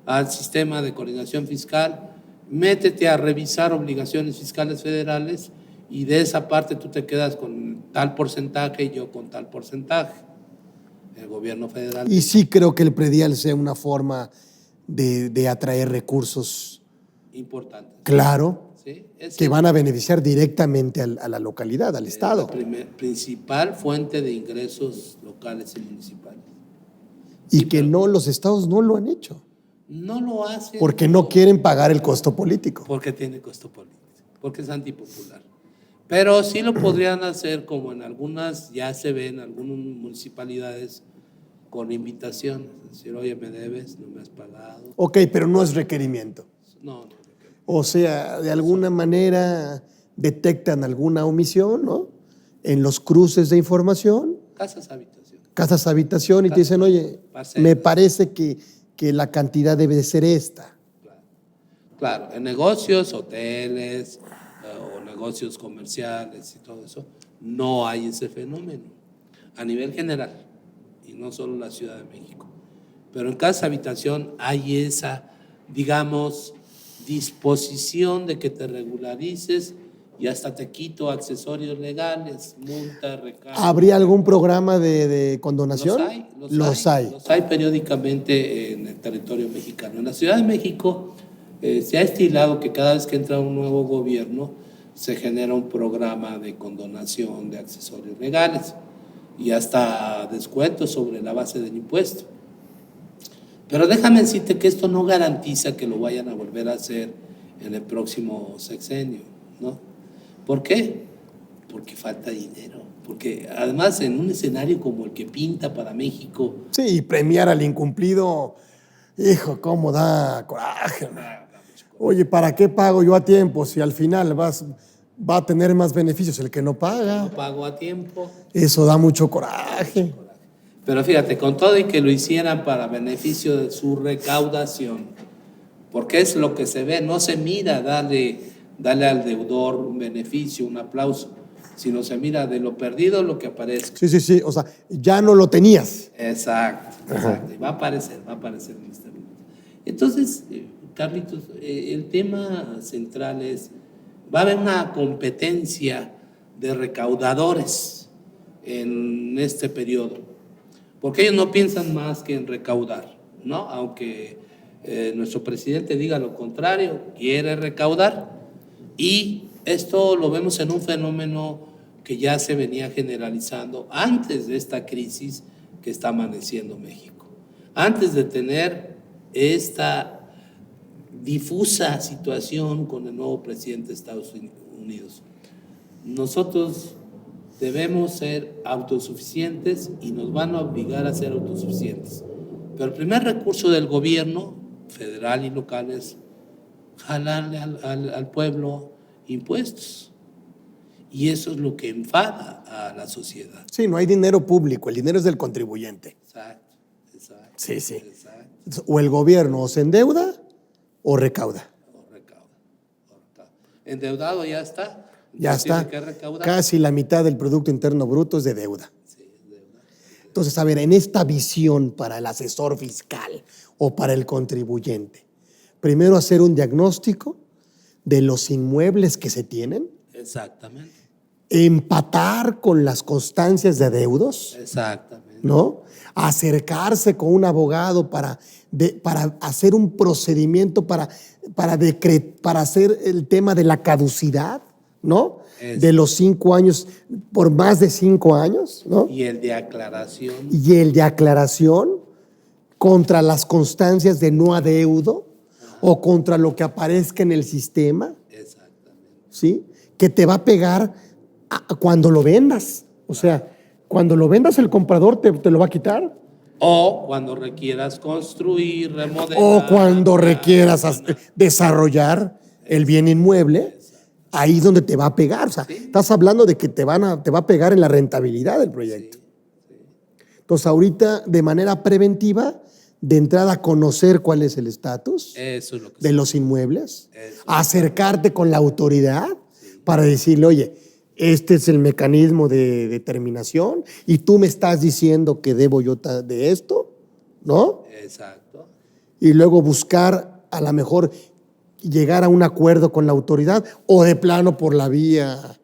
al sistema de coordinación fiscal, métete a revisar obligaciones fiscales federales y de esa parte tú te quedas con tal porcentaje y yo con tal porcentaje. El gobierno federal. Y sí creo que el predial sea una forma de atraer recursos, Importante. claro, ¿Sí? que van a beneficiar directamente a la localidad, al estado. La principal fuente de ingresos locales y municipales. Y que no, los estados no lo han hecho, No lo hacen. porque no quieren pagar el costo político. Porque tiene costo político, porque es antipopular. Pero sí lo podrían hacer como en algunas, ya se ve en algunas municipalidades, con invitaciones. Es decir, oye, me debes, no me has pagado. Ok, pero no es requerimiento. No. O sea, de alguna manera detectan alguna omisión, ¿no? En los cruces de información, Casas habitación. casas habitación, y te dicen, oye, Parcelas. me parece que la cantidad debe de ser esta. Claro, en negocios, hoteles o negocios comerciales y todo eso, no hay ese fenómeno a nivel general y no solo la Ciudad de México. Pero en casa habitación hay esa, digamos, disposición de que te regularices y hasta te quito accesorios legales, multa, recargo. ¿Habría algún programa de condonación? Los hay periódicamente en el territorio mexicano. En la Ciudad de México se ha estilado que cada vez que entra un nuevo gobierno se genera un programa de condonación de accesorios legales y hasta descuentos sobre la base del impuesto. Pero déjame decirte que esto no garantiza que lo vayan a volver a hacer en el próximo sexenio, ¿no? ¿Por qué? Porque falta dinero. Porque además en un escenario como el que pinta para México... Sí, y premiar al incumplido, hijo, cómo da coraje. Oye, ¿para qué pago yo a tiempo si al final va a tener más beneficios el que no paga? No pago a tiempo. Eso da mucho coraje. Pero fíjate, con todo y que lo hicieran para beneficio de su recaudación, porque es lo que se ve, no se mira darle al deudor un beneficio, un aplauso, sino se mira de lo perdido lo que aparezca. Sí, o sea, ya no lo tenías. Exacto. Y va a aparecer en este momento. Entonces, Carlitos, el tema central es, va a haber una competencia de recaudadores en este periodo, porque ellos no piensan más que en recaudar, ¿no? Aunque nuestro presidente diga lo contrario, quiere recaudar, y esto lo vemos en un fenómeno que ya se venía generalizando antes de esta crisis que está amaneciendo México, antes de tener esta difusa situación con el nuevo presidente de Estados Unidos. Nosotros debemos ser autosuficientes y nos van a obligar a ser autosuficientes. Pero el primer recurso del gobierno federal y local es jalarle al pueblo impuestos. Y eso es lo que enfada a la sociedad. Sí, no hay dinero público, el dinero es del contribuyente. Exacto. Sí. Exacto. O el gobierno o se endeuda o recauda. O recauda. Endeudado ya está. Ya está. Tiene que recaudar. Casi la mitad del Producto Interno Bruto es de deuda. Sí, es deuda. Entonces, a ver, en esta visión para el asesor fiscal o para el contribuyente, primero hacer un diagnóstico de los inmuebles que se tienen. Exactamente. Empatar con las constancias de adeudos. Exactamente. ¿No? Acercarse con un abogado para hacer un procedimiento para hacer el tema de la caducidad, ¿no? De los 5 años, por más de 5 años, ¿no? Y el de aclaración. Y el de aclaración contra las constancias de no adeudo o contra lo que aparezca en el sistema. Exactamente. ¿Sí? Que te va a pegar cuando lo vendas. O sea, cuando lo vendas el comprador te lo va a quitar. O cuando requieras construir, remodelar. O cuando requieras desarrollar el bien inmueble, ahí es donde te va a pegar. O sea, estás hablando de que te va a pegar en la rentabilidad del proyecto. Entonces, ahorita, de manera preventiva, de entrada, conocer cuál es el estatus de los inmuebles, acercarte con la autoridad para decirle, oye, este es el mecanismo de determinación y tú me estás diciendo que debo yo de esto, ¿no? Exacto. Y luego buscar, a lo mejor, llegar a un acuerdo con la autoridad o de plano por la vía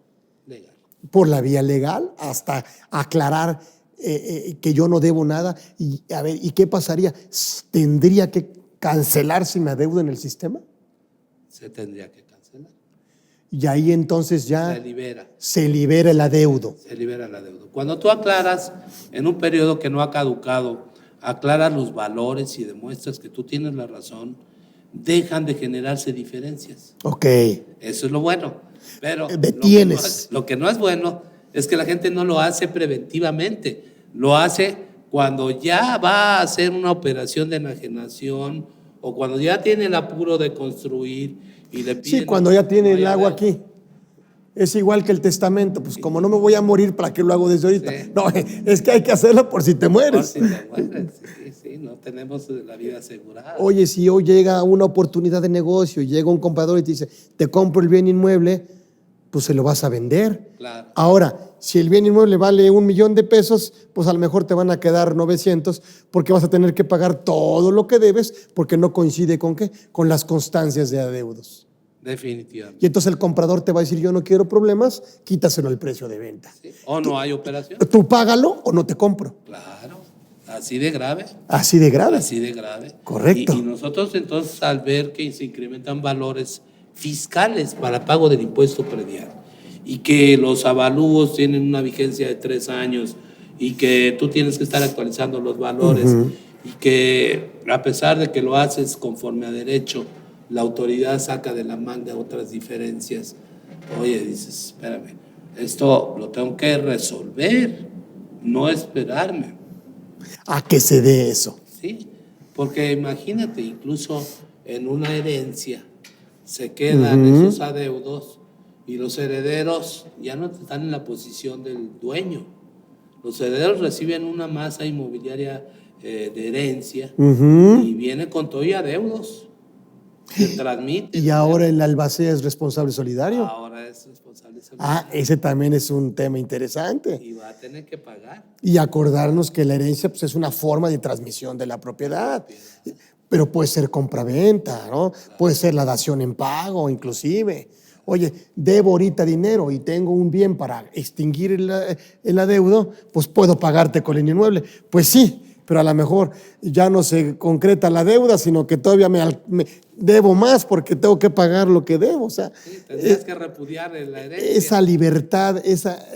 legal hasta aclarar que yo no debo nada. Y a ver, ¿y qué pasaría? ¿Tendría que cancelarse mi adeudo en el sistema? Se tendría que cancelar. Y ahí entonces ya se libera el adeudo. Se libera el adeudo. Cuando tú aclaras en un periodo que no ha caducado, aclaras los valores y demuestras que tú tienes la razón, dejan de generarse diferencias. Ok. Eso es lo bueno. Pero detienes. Lo que no es bueno es que la gente no lo hace preventivamente. Lo hace cuando ya va a hacer una operación de enajenación o cuando ya tiene el apuro de construir y le piden. Sí, cuando ya tiene el agua aquí. Es igual que el testamento, pues como no me voy a morir, ¿para qué lo hago desde ahorita? Sí. No, es que hay que hacerlo por si te mueres. Por si te mueres, sí, no tenemos la vida asegurada. Oye, si hoy llega una oportunidad de negocio y llega un comprador y te dice, te compro el bien inmueble, pues se lo vas a vender. Claro. Ahora, si el bien inmueble vale $1,000,000, pues a lo mejor te van a quedar 900 porque vas a tener que pagar todo lo que debes porque no coincide con ¿qué? Con las constancias de adeudos. Definitivamente. Y entonces el comprador te va a decir, yo no quiero problemas, quítaselo al precio de venta. Sí. O no hay operación. Tú págalo o no te compro. Claro, así de grave. Así de grave. Así de grave. Correcto. Y nosotros entonces al ver que se incrementan valores fiscales para pago del impuesto predial y que los avalúos tienen una vigencia de 3 años y que tú tienes que estar actualizando los valores y que a pesar de que lo haces conforme a derecho, la autoridad saca de la manga otras diferencias. Oye, dices, espérame, esto lo tengo que resolver, no esperarme. A que se dé eso. Sí, porque imagínate, incluso en una herencia se quedan esos adeudos y los herederos ya no están en la posición del dueño. Los herederos reciben una masa inmobiliaria de herencia y viene con todo y adeudos. Se transmite. Y ahora el albacea es responsable solidario. Ahora es responsable solidario. Ah, ese también es un tema interesante. Y va a tener que pagar. Y acordarnos que la herencia pues, es una forma de transmisión de la propiedad. Pero puede ser compraventa, ¿no? Claro. Puede ser la dación en pago, inclusive. Oye, debo ahorita dinero y tengo un bien para extinguir el adeudo, pues puedo pagarte con el inmueble. Pues sí, pero a lo mejor ya no se concreta la deuda, sino que todavía me debo más porque tengo que pagar lo que debo. O sea, sí, tendrías que repudiar la herencia. Esa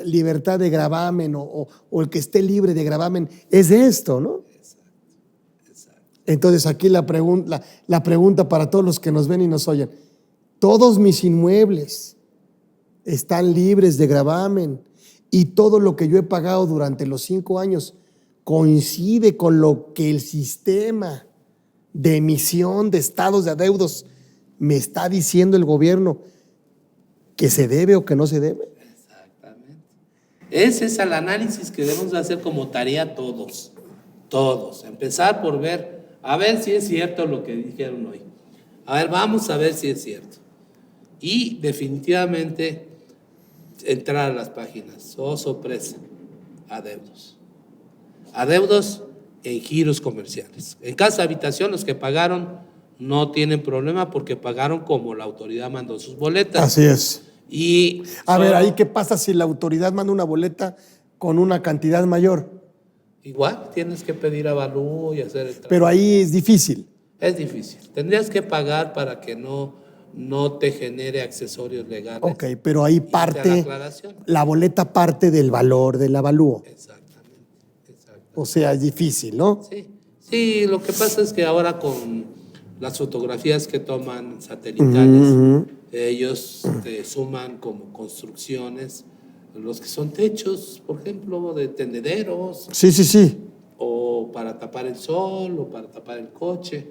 libertad de gravamen o el que esté libre de gravamen es de esto, ¿no? Exacto. Entonces aquí la pregunta para todos los que nos ven y nos oyen: todos mis inmuebles están libres de gravamen y todo lo que yo he pagado durante los 5 años coincide con lo que el sistema de emisión de estados de adeudos me está diciendo el gobierno que se debe o que no se debe. Exactamente. Ese es el análisis que debemos de hacer como tarea todos. Empezar por ver, a ver si es cierto lo que dijeron hoy. A ver, vamos a ver si es cierto. Y definitivamente entrar a las páginas. Oh, sorpresa. Adeudos en giros comerciales. En casa habitación, los que pagaron no tienen problema porque pagaron como la autoridad mandó sus boletas. Así es. Y a ver, ahí qué pasa si la autoridad manda una boleta con una cantidad mayor. Igual tienes que pedir avalúo y hacer el trabajo. Pero ahí es difícil. Es difícil. Tendrías que pagar para que no te genere accesorios legales. Ok, pero ahí parte, la boleta parte del valor del avalúo. Exactamente. O sea, es difícil, ¿no? Sí, lo que pasa es que ahora con las fotografías que toman satelitales, ellos te suman como construcciones, los que son techos, por ejemplo, de tendederos. Sí. O para tapar el sol, o para tapar el coche,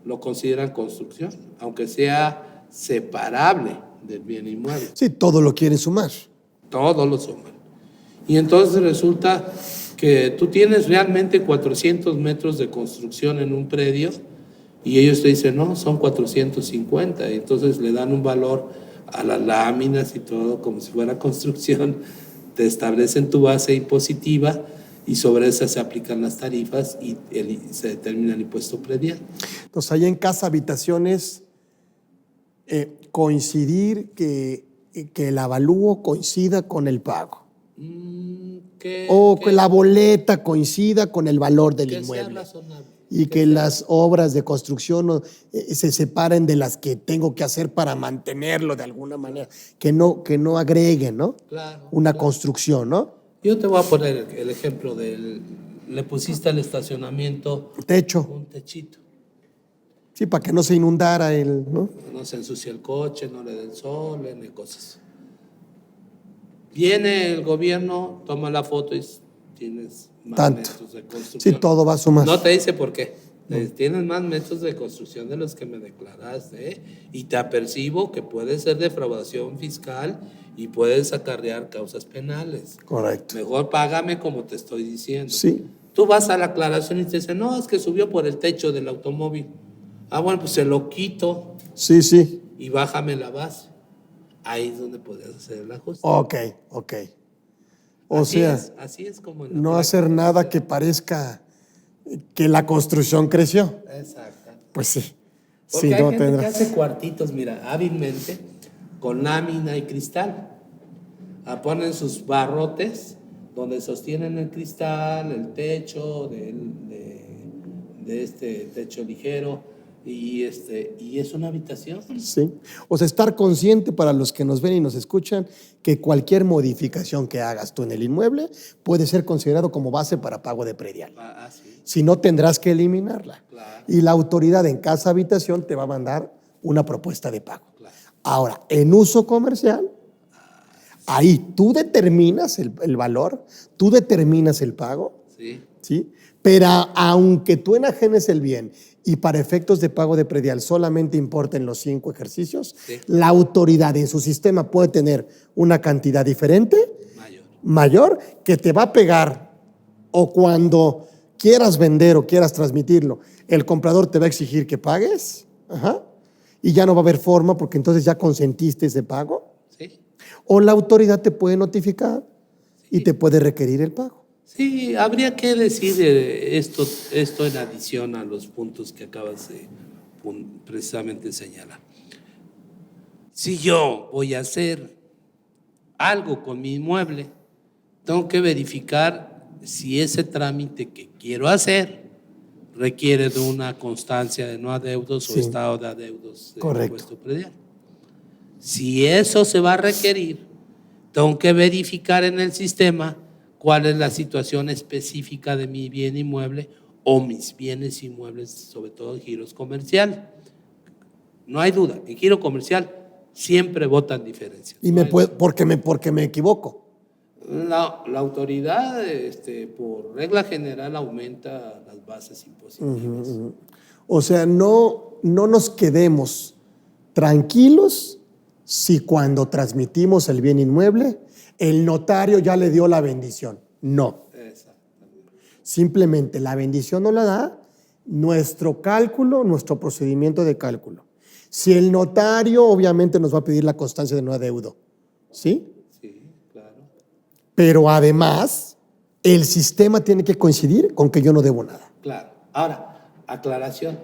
lo consideran construcción, aunque sea separable del bien inmueble. Sí, todo lo quieren sumar. Todo lo suman. Y entonces resulta que tú tienes realmente 400 metros de construcción en un predio y ellos te dicen, no, son 450. Y entonces le dan un valor a las láminas y todo como si fuera construcción. Te establecen tu base impositiva y sobre esa se aplican las tarifas y se determina el impuesto predial. Entonces, ahí en casa habitaciones, coincidir que el avalúo coincida con el pago. Que la boleta coincida con el valor del inmueble. Y que las obras de construcción se separen de las que tengo que hacer para mantenerlo de alguna manera. Que no agreguen, ¿no? Claro. Construcción, ¿no? Yo te voy a poner el ejemplo le pusiste al estacionamiento techo. Un techito. Sí, para que no se inundara ¿no? No se ensucie el coche, no le dé el sol, ni cosas. Viene el gobierno, toma la foto y tienes más metros de construcción. Sí, todo va a sumar. No te dice por qué. Tienes más metros de construcción de los que me declaraste, y te apercibo que puede ser defraudación fiscal y puedes acarrear causas penales. Correcto. Mejor págame como te estoy diciendo. Sí. Tú vas a la aclaración y te dicen, no, es que subió por el techo del automóvil. Ah, bueno, pues se lo quito. Sí. Y bájame la base. Ahí es donde podrías hacer el ajuste. Ok. Así es como no hacer nada que parezca que la construcción creció. Exacto. Pues sí. Porque hay gente que hace cuartitos, mira, hábilmente, con lámina y cristal. Ponen sus barrotes donde sostienen el cristal, el techo, de este techo ligero, y es una habitación. Sí. O sea, estar consciente para los que nos ven y nos escuchan que cualquier modificación que hagas tú en el inmueble puede ser considerado como base para pago de predial. Sí. Si no, tendrás que eliminarla. Claro. Y la autoridad en casa habitación te va a mandar una propuesta de pago. Claro. Ahora, en uso comercial, ahí tú determinas el valor, tú determinas el pago, Sí. ¿sí? Pero aunque tú enajenes el bien y para efectos de pago de predial solamente importen los 5 ejercicios, Sí. la autoridad en su sistema puede tener una cantidad diferente, mayor, que te va a pegar, o cuando quieras vender o quieras transmitirlo, el comprador te va a exigir que pagues, y ya no va a haber forma porque entonces ya consentiste ese pago, Sí. o la autoridad te puede notificar y te puede requerir el pago. Sí, habría que decir esto en adición a los puntos que acabas de precisamente señalar. Si yo voy a hacer algo con mi inmueble, tengo que verificar si ese trámite que quiero hacer requiere de una constancia de no adeudos o Sí. estado de adeudos de Correcto. impuesto predial. Si eso se va a requerir, tengo que verificar en el sistema cuál es la situación específica de mi bien inmueble o mis bienes inmuebles, sobre todo en giros comercial. No hay duda, en giro comercial siempre votan diferencias. Y porque me equivoco. La autoridad, por regla general, aumenta las bases impositivas. O sea, no nos quedemos tranquilos si cuando transmitimos el bien inmueble, el notario ya le dio la bendición. No. Exactamente. Simplemente la bendición no la da nuestro cálculo, nuestro procedimiento de cálculo. Si el notario obviamente nos va a pedir la constancia de no adeudo, ¿sí? Sí, claro. Pero además, el sistema tiene que coincidir con que yo no debo nada. Claro. Ahora, aclaración.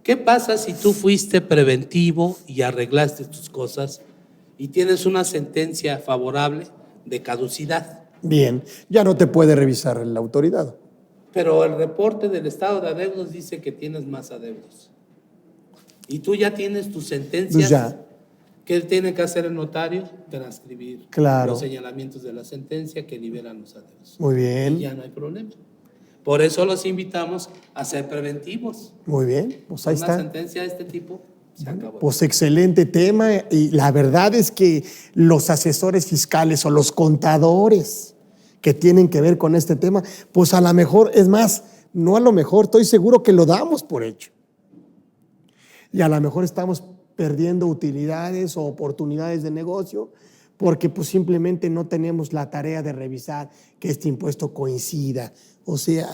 ¿Qué pasa si tú fuiste preventivo y arreglaste tus cosas y tienes una sentencia favorable de caducidad? Bien, ya no te puede revisar la autoridad. Pero el reporte del estado de adeudos dice que tienes más adeudos. Y tú ya tienes tus sentencias. Pues ya. ¿Qué tiene que hacer el notario? Transcribir Claro. los señalamientos de la sentencia que liberan los adeudos. Muy Y bien, ya no hay problema. Por eso los invitamos a ser preventivos. muy bien, pues ahí Una está. sentencia de este tipo se acabó. Pues excelente tema, y la verdad es que los asesores fiscales o los contadores que tienen que ver con este tema, pues a lo mejor, es más, no a lo mejor, estoy seguro que lo damos por hecho. Y a lo mejor estamos perdiendo utilidades o oportunidades de negocio porque pues simplemente no tenemos la tarea de revisar que este impuesto coincida, o sea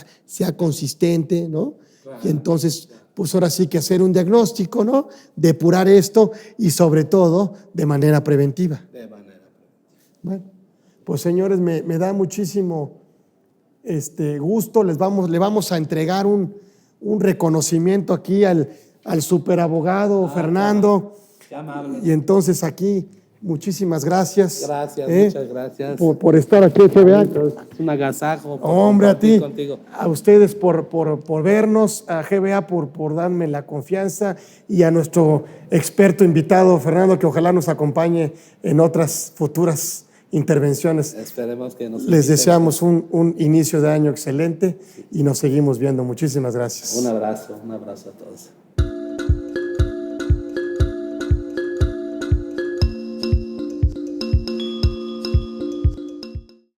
consistente, ¿no? Y entonces, pues ahora sí que hacer un diagnóstico, ¿no? Depurar esto y sobre todo de manera preventiva. De manera preventiva. Bueno, pues señores, me da muchísimo gusto. Le vamos a entregar un reconocimiento aquí al superabogado Fernando. Qué amable. Y entonces aquí, muchísimas gracias. Gracias, muchas gracias. Por estar aquí, GBA. Es un agasajo. por Hombre, a ti, compartir contigo. a ustedes por vernos, a GBA por darme la confianza y a nuestro experto invitado, Fernando, que ojalá nos acompañe en otras futuras intervenciones. Esperemos que nos Les inviten. deseamos un inicio de año excelente y nos seguimos viendo. Muchísimas gracias. Un abrazo a todos.